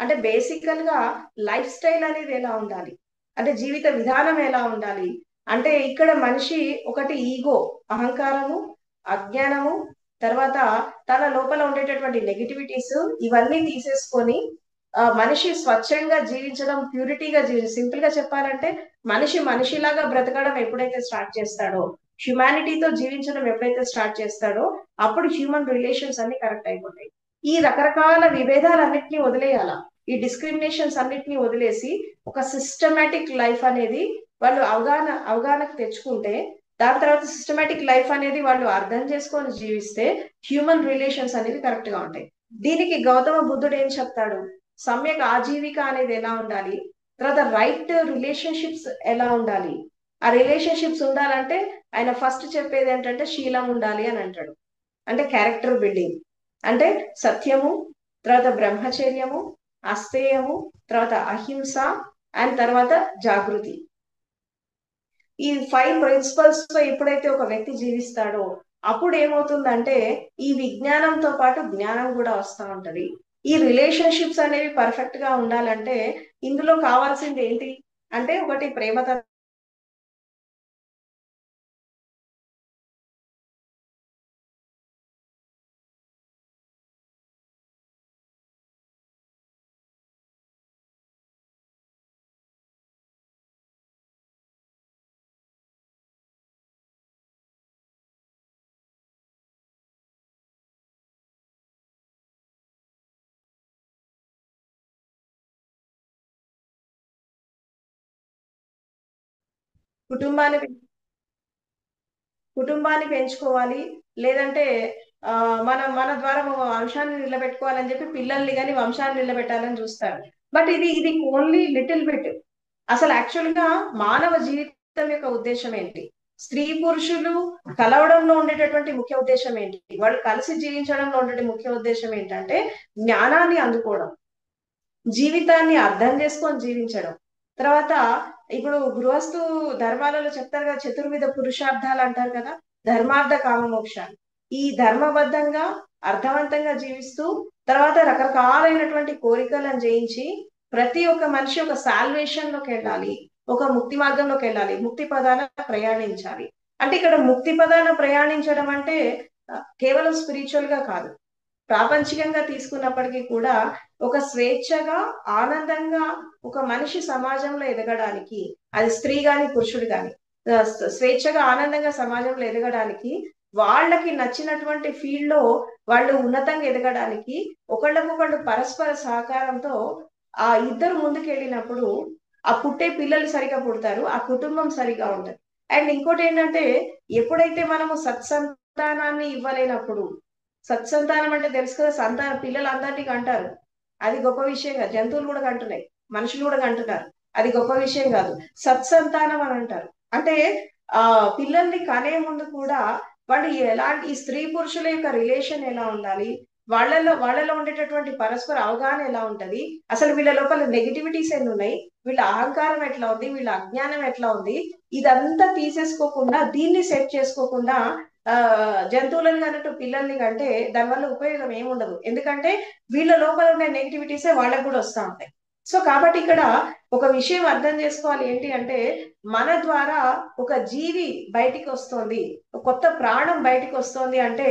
అంటే బేసికల్ గా లైఫ్ స్టైల్ అనేది ఎలా ఉండాలి అంటే జీవిత విధానం ఎలా ఉండాలి అంటే ఇక్కడ మనిషి ఒకటి ఈగో, అహంకారము, అజ్ఞానము, తర్వాత తన లోపల ఉండేటటువంటి నెగిటివిటీస్ ఇవన్నీ తీసేసుకొని మనిషి స్వచ్ఛంగా జీవించడం, ప్యూరిటీగా సింపుల్ గా చెప్పాలంటే మనిషి మనిషిలాగా బ్రతకడం ఎప్పుడైతే స్టార్ట్ చేస్తాడో, హ్యుమానిటీతో జీవించడం ఎప్పుడైతే స్టార్ట్ చేస్తాడో అప్పుడు హ్యూమన్ రిలేషన్స్ అన్ని కరెక్ట్ అయిపోతాయి. ఈ రకరకాల విభేదాలన్నింటినీ వదిలేయాల, ఈ డిస్క్రిమినేషన్స్ అన్నిటిని వదిలేసి ఒక సిస్టమేటిక్ లైఫ్ అనేది వాళ్ళు అవగాహనకు తెచ్చుకుంటే, దాని తర్వాత సిస్టమేటిక్ లైఫ్ అనేది వాళ్ళు అర్థం చేసుకొని జీవిస్తే హ్యూమన్ రిలేషన్స్ అనేవి కరెక్ట్ గా ఉంటాయి. దీనికి గౌతమ బుద్ధుడు ఏం చెప్తాడు, సమ్యక్ ఆజీవిక అనేది ఎలా ఉండాలి, తర్వాత రైట్ రిలేషన్షిప్స్ ఎలా ఉండాలి. ఆ రిలేషన్షిప్స్ ఉండాలంటే ఆయన ఫస్ట్ చెప్పేది ఏంటంటే శీలం ఉండాలి అని అంటాడు. అంటే క్యారెక్టర్ బిల్డింగ్ అంటే సత్యము, తర్వాత బ్రహ్మచర్యము, అస్తేయము, తర్వాత అహింస అండ్ తర్వాత జాగృతి. ఈ 5 ప్రిన్సిపల్స్ తో ఎప్పుడైతే ఒక వ్యక్తి జీవిస్తాడో అప్పుడు ఏమవుతుందంటే ఈ విజ్ఞానంతో పాటు జ్ఞానం కూడా వస్తూ ఉంటది. ఈ రిలేషన్షిప్స్ అనేవి పర్ఫెక్ట్ గా ఉండాలంటే ఇందులో కావాల్సింది ఏంటి అంటే ఒకటి ప్రేమ, కుటుంబాన్ని కుటుంబాన్ని పెంచుకోవాలి, లేదంటే మన ద్వారా వంశాన్ని నిలబెట్టుకోవాలని చెప్పి పిల్లల్ని కానీ వంశాన్ని నిలబెట్టాలని చూస్తారు. బట్ ఇది ఓన్లీ లిటిల్ బిట్. అసలు యాక్చువల్ గా మానవ జీవితం యొక్క ఉద్దేశం ఏంటి, స్త్రీ పురుషులు కలవడంలో ఉండేటటువంటి ముఖ్య ఉద్దేశం ఏంటి, వాళ్ళు కలిసి జీవించడంలో ఉండే ముఖ్య ఉద్దేశం ఏంటంటే జ్ఞానాన్ని అందుకోవడం, జీవితాన్ని అర్థం చేసుకొని జీవించడం. తర్వాత ఇప్పుడు గృహస్థు ధర్మాలలో చెప్తారు కదా, చతుర్విధ పురుషార్థాలు అంటారు కదా, ధర్మార్థ కామ మోక్షాలు. ఈ ధర్మబద్ధంగా అర్థవంతంగా జీవిస్తూ తర్వాత రకరకాలైనటువంటి కోరికలను జయించి ప్రతి ఒక్క మనిషి ఒక సాల్వేషన్ లోకి వెళ్ళాలి, ఒక ముక్తి మార్గంలోకి వెళ్ళాలి, ముక్తి పదాన ప్రయాణించాలి. అంటే ఇక్కడ ముక్తి పదాన ప్రయాణించడం అంటే కేవలం స్పిరిచువల్ గా కాదు, ప్రాపంచికంగా తీసుకున్నప్పటికీ కూడా ఒక స్వేచ్ఛగా ఆనందంగా ఒక మనిషి సమాజంలో ఎదగడానికి, అది స్త్రీ గాని పురుషుడు గాని స్వేచ్ఛగా ఆనందంగా సమాజంలో ఎదగడానికి, వాళ్ళకి నచ్చినటువంటి ఫీల్డ్ లో వాళ్ళు ఉన్నతంగా ఎదగడానికి ఒకళ్ళకొకళ్ళు పరస్పర సహకారంతో ఆ ఇద్దరు ముందుకు వెళ్ళినప్పుడు ఆ పుట్టే పిల్లలు సరిగా పుడతారు, ఆ కుటుంబం సరిగా ఉంటది. అండ్ ఇంకోటి ఏంటంటే ఎప్పుడైతే మనము సత్సంతానాన్ని ఇవ్వలేనప్పుడు, సత్సంతానం అంటే తెలుసు కదా, సంతానం పిల్లలు అందరినీ కంటారు, అది గొప్ప విషయం కాదు. జంతువులు కూడా కంటున్నాయి, మనుషులు కూడా కంటున్నారు, అది గొప్ప విషయం కాదు. సత్సంతానం అని అంటారు. అంటే ఆ పిల్లల్ని కనే ముందు కూడా వాళ్ళు ఎలాంటి, ఈ స్త్రీ పురుషుల యొక్క రిలేషన్ ఎలా ఉండాలి, వాళ్ళలో ఉండేటటువంటి పరస్పర అవగాహన ఎలా ఉంటది, అసలు వీళ్ళ లోపల నెగిటివిటీస్ ఎన్ని ఉన్నాయి, వీళ్ళ అహంకారం ఎట్లా ఉంది, వీళ్ళ అజ్ఞానం ఎట్లా ఉంది, ఇదంతా తీసేసుకోకుండా దీన్ని సెట్ చేసుకోకుండా ఆ జంతువులను కన్నట్టు పిల్లల్ని కంటే దానివల్ల ఉపయోగం ఏముండదు. ఎందుకంటే వీళ్ళ లోపల ఉండే నెగిటివిటీసే వాళ్ళకు కూడా వస్తూ ఉంటాయి. సో కాబట్టి ఇక్కడ ఒక విషయం అర్థం చేసుకోవాలి ఏంటి అంటే మన ద్వారా ఒక జీవి బయటికి వస్తోంది, ఒక కొత్త ప్రాణం బయటికి వస్తోంది అంటే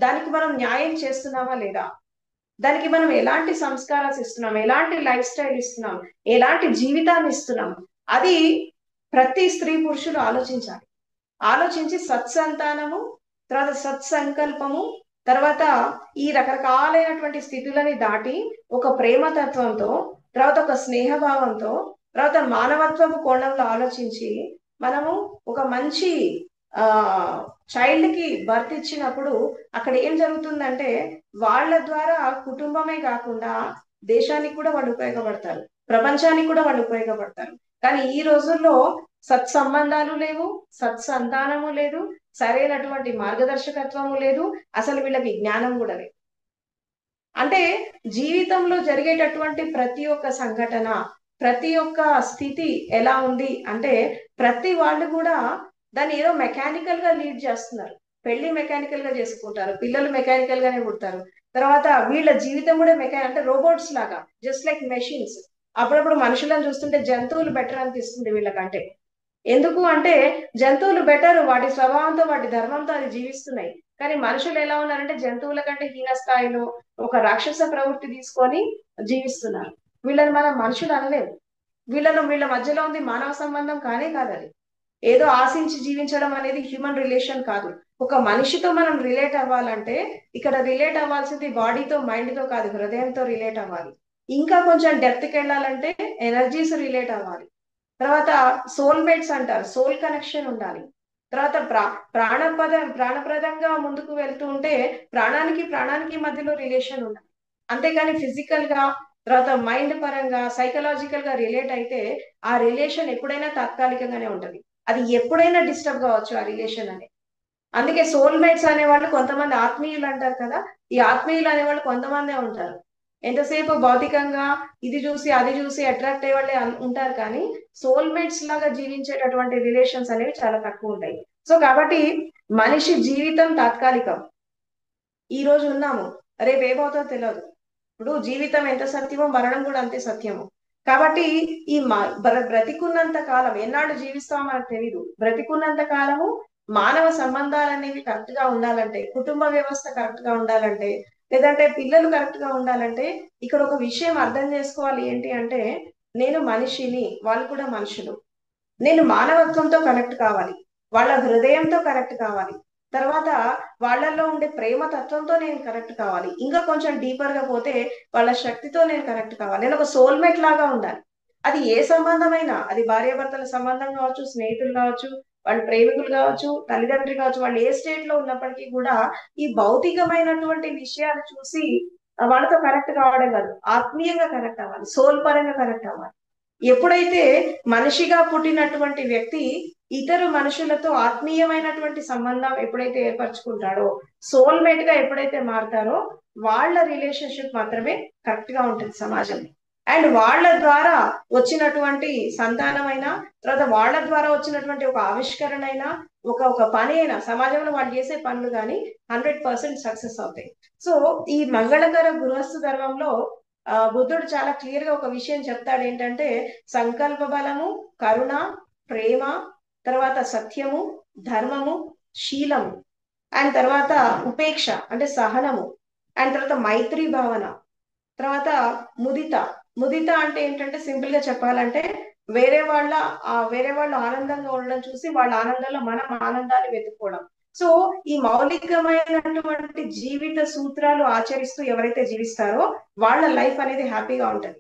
దానికి మనం న్యాయం చేస్తున్నామా లేదా, దానికి మనం ఎలాంటి సంస్కారాలు ఇస్తున్నాం, ఎలాంటి లైఫ్ స్టైల్ ఇస్తున్నాం, ఎలాంటి జీవితాన్ని ఇస్తున్నాం, అది ప్రతి స్త్రీ పురుషులు ఆలోచించాలి. ఆలోచించి సత్సంతానము, తర్వాత సత్సంకల్పము, తర్వాత ఈ రకరకాలైనటువంటి స్థితులని దాటి ఒక ప్రేమతత్వంతో, తర్వాత ఒక స్నేహభావంతో, తర్వాత మానవత్వపు కోణంలో ఆలోచించి మనము ఒక మంచి ఆ చైల్డ్ కి బర్త్ ఇచ్చినప్పుడు అక్కడ ఏం జరుగుతుందంటే వాళ్ళ ద్వారా కుటుంబమే కాకుండా దేశానికి కూడా వాళ్ళు ఉపయోగపడతారు, ప్రపంచానికి కూడా వాళ్ళు ఉపయోగపడతారు. కానీ ఈ రోజుల్లో సత్సంబంధాలు లేవు, సత్సంతానము లేదు, సరైనటువంటి మార్గదర్శకత్వము లేదు, అసలు వీళ్ళకి జ్ఞానం కూడా లేదు. అంటే జీవితంలో జరిగేటటువంటి ప్రతి ఒక్క సంఘటన, ప్రతి ఒక్క స్థితి ఎలా ఉంది అంటే ప్రతి వాళ్ళు కూడా దాన్ని ఏదో మెకానికల్ గా లీడ్ చేస్తున్నారు. పెళ్లి మెకానికల్ గా చేసుకుంటారు, పిల్లలు మెకానికల్ గానే పుడతారు. తర్వాత వీళ్ళ జీవితం కూడా అంటే రోబోట్స్ లాగా, జస్ట్ లైక్ మెషిన్స్. అప్పుడప్పుడు మనుషులను చూస్తుంటే జంతువులు బెటర్ అనిపిస్తుంది వీళ్ళకంటే. ఎందుకు అంటే జంతువులు బెటర్, వాటి స్వభావంతో వాటి ధర్మంతో అది జీవిస్తున్నాయి. కానీ మనుషులు ఎలా ఉన్నారంటే జంతువుల కంటే హీన స్థాయిలో ఒక రాక్షస ప్రవృత్తి తీసుకొని జీవిస్తున్నారు. వీళ్ళని మనం మనుషులు అనలేదు. వీళ్ళ మధ్యలో ఉంది మానవ సంబంధం కానే కాదు అది. ఏదో ఆశించి జీవించడం అనేది హ్యూమన్ రిలేషన్ కాదు. ఒక మనిషితో మనం రిలేట్ అవ్వాలంటే ఇక్కడ రిలేట్ అవ్వాల్సింది బాడీతో మైండ్ తో కాదు, హృదయంతో రిలేట్ అవ్వాలి. ఇంకా కొంచెం డెప్త్ కి వెళ్ళాలంటే ఎనర్జీస్ రిలేట్ అవ్వాలి. తర్వాత సోల్మేట్స్ అంటారు, సోల్ కనెక్షన్ ఉండాలి. తర్వాత ప్రాణప్రదంగా ముందుకు వెళ్తూ ఉంటే ప్రాణానికి మధ్యలో రిలేషన్ ఉండాలి. అంతేగాని ఫిజికల్ గా తర్వాత మైండ్ పరంగా సైకలాజికల్ గా రిలేట్ అయితే ఆ రిలేషన్ ఎప్పుడైనా తాత్కాలికంగానే ఉంటది. అది ఎప్పుడైనా డిస్టర్బ్ కావచ్చు ఆ రిలేషన్ అనేది. అందుకే సోల్మేట్స్ అనేవాళ్ళు కొంతమంది, ఆత్మీయులు అంటారు కదా, ఈ ఆత్మీయులు అనేవాళ్ళు కొంతమందే ఉంటారు. ఎంతసేపు భౌతికంగా ఇది చూసి అది చూసి అట్రాక్ట్ అయ్యే వాళ్ళే ఉంటారు, కానీ సోల్మేట్స్ లాగా జీవించేటటువంటి రిలేషన్స్ అనేవి చాలా తక్కువ ఉంటాయి. సో కాబట్టి మనిషి జీవితం తాత్కాలికం. ఈ రోజు ఉన్నాము, రేపు ఏమవుతుందో తెలియదు. ఇప్పుడు జీవితం ఎంత సత్యమో మరణం కూడా అంతే సత్యము. కాబట్టి ఈ బ్రతికున్నంత కాలం, ఎన్నాళ్ళు జీవిస్తామో మనకు తెలియదు. బ్రతికున్నంత కాలము మానవ సంబంధాలు అనేవి కరెక్ట్ గా ఉండాలంటే, కుటుంబ వ్యవస్థ కరెక్ట్ గా ఉండాలంటే, లేదంటే పిల్లలు కరెక్ట్ గా ఉండాలంటే ఇక్కడ ఒక విషయం అర్థం చేసుకోవాలి. ఏంటి అంటే నేను మనిషిని, వాళ్ళు కూడా మనుషులు. నేను మానవత్వంతో కనెక్ట్ కావాలి, వాళ్ళ హృదయంతో కనెక్ట్ కావాలి. తర్వాత వాళ్ళల్లో ఉండే ప్రేమ తత్వంతో నేను కనెక్ట్ కావాలి. ఇంకా కొంచెం డీపర్ గా పోతే వాళ్ళ శక్తితో నేను కనెక్ట్ కావాలి. నేను ఒక సోల్మేట్ లాగా ఉండాలి. అది ఏ సంబంధమైనా, అది భార్యాభర్తల సంబంధం కావచ్చు, స్నేహితులు కావచ్చు, వాళ్ళు ప్రేమికులు కావచ్చు, తల్లిదండ్రులు కావచ్చు, వాళ్ళు ఏ స్టేట్ లో ఉన్నప్పటికీ కూడా ఈ భౌతికమైనటువంటి విషయాలు చూసి వాళ్ళతో కనెక్ట్ కావడం కాదు, ఆత్మీయంగా కనెక్ట్ అవ్వాలి, సోల్ పరంగా కనెక్ట్ అవ్వాలి. ఎప్పుడైతే మనిషిగా పుట్టినటువంటి వ్యక్తి ఇతర మనుషులతో ఆత్మీయమైనటువంటి సంబంధం ఎప్పుడైతే ఏర్పరచుకుంటాడో, సోల్మేట్ గా ఎప్పుడైతే మారతారో వాళ్ళ రిలేషన్షిప్ మాత్రమే కరెక్ట్ గా ఉంటుంది సమాజం. అండ్ వాళ్ళ ద్వారా వచ్చినటువంటి సంతానమైనా, తర్వాత వాళ్ళ ద్వారా వచ్చినటువంటి ఒక ఆవిష్కరణ అయినా, ఒక పని అయినా, సమాజంలో వాళ్ళు చేసే పనులు కానీ 100% సక్సెస్ అవుతాయి. సో ఈ మంగళకర గృహస్థ ధర్మంలో బుద్ధుడు చాలా క్లియర్ గా ఒక విషయం చెప్తాడు. ఏంటంటే సంకల్ప బలము, కరుణ, ప్రేమ, తర్వాత సత్యము, ధర్మము, శీలము, అండ్ తర్వాత ఉపేక్ష అంటే సహనము, అండ్ తర్వాత మైత్రి భావన, తర్వాత ముదిత. ముదిత అంటే ఏంటంటే సింపుల్ గా చెప్పాలంటే వేరే వాళ్ళు ఆనందంగా ఉండడం చూసి వాళ్ళ ఆనందంలో మనం ఆనందాన్ని వెతుక్కోవడం. సో ఈ మౌలికమైనటువంటి జీవిత సూత్రాలు ఆచరిస్తూ ఎవరైతే జీవిస్తారో వాళ్ళ లైఫ్ అనేది హ్యాపీగా ఉంటుంది.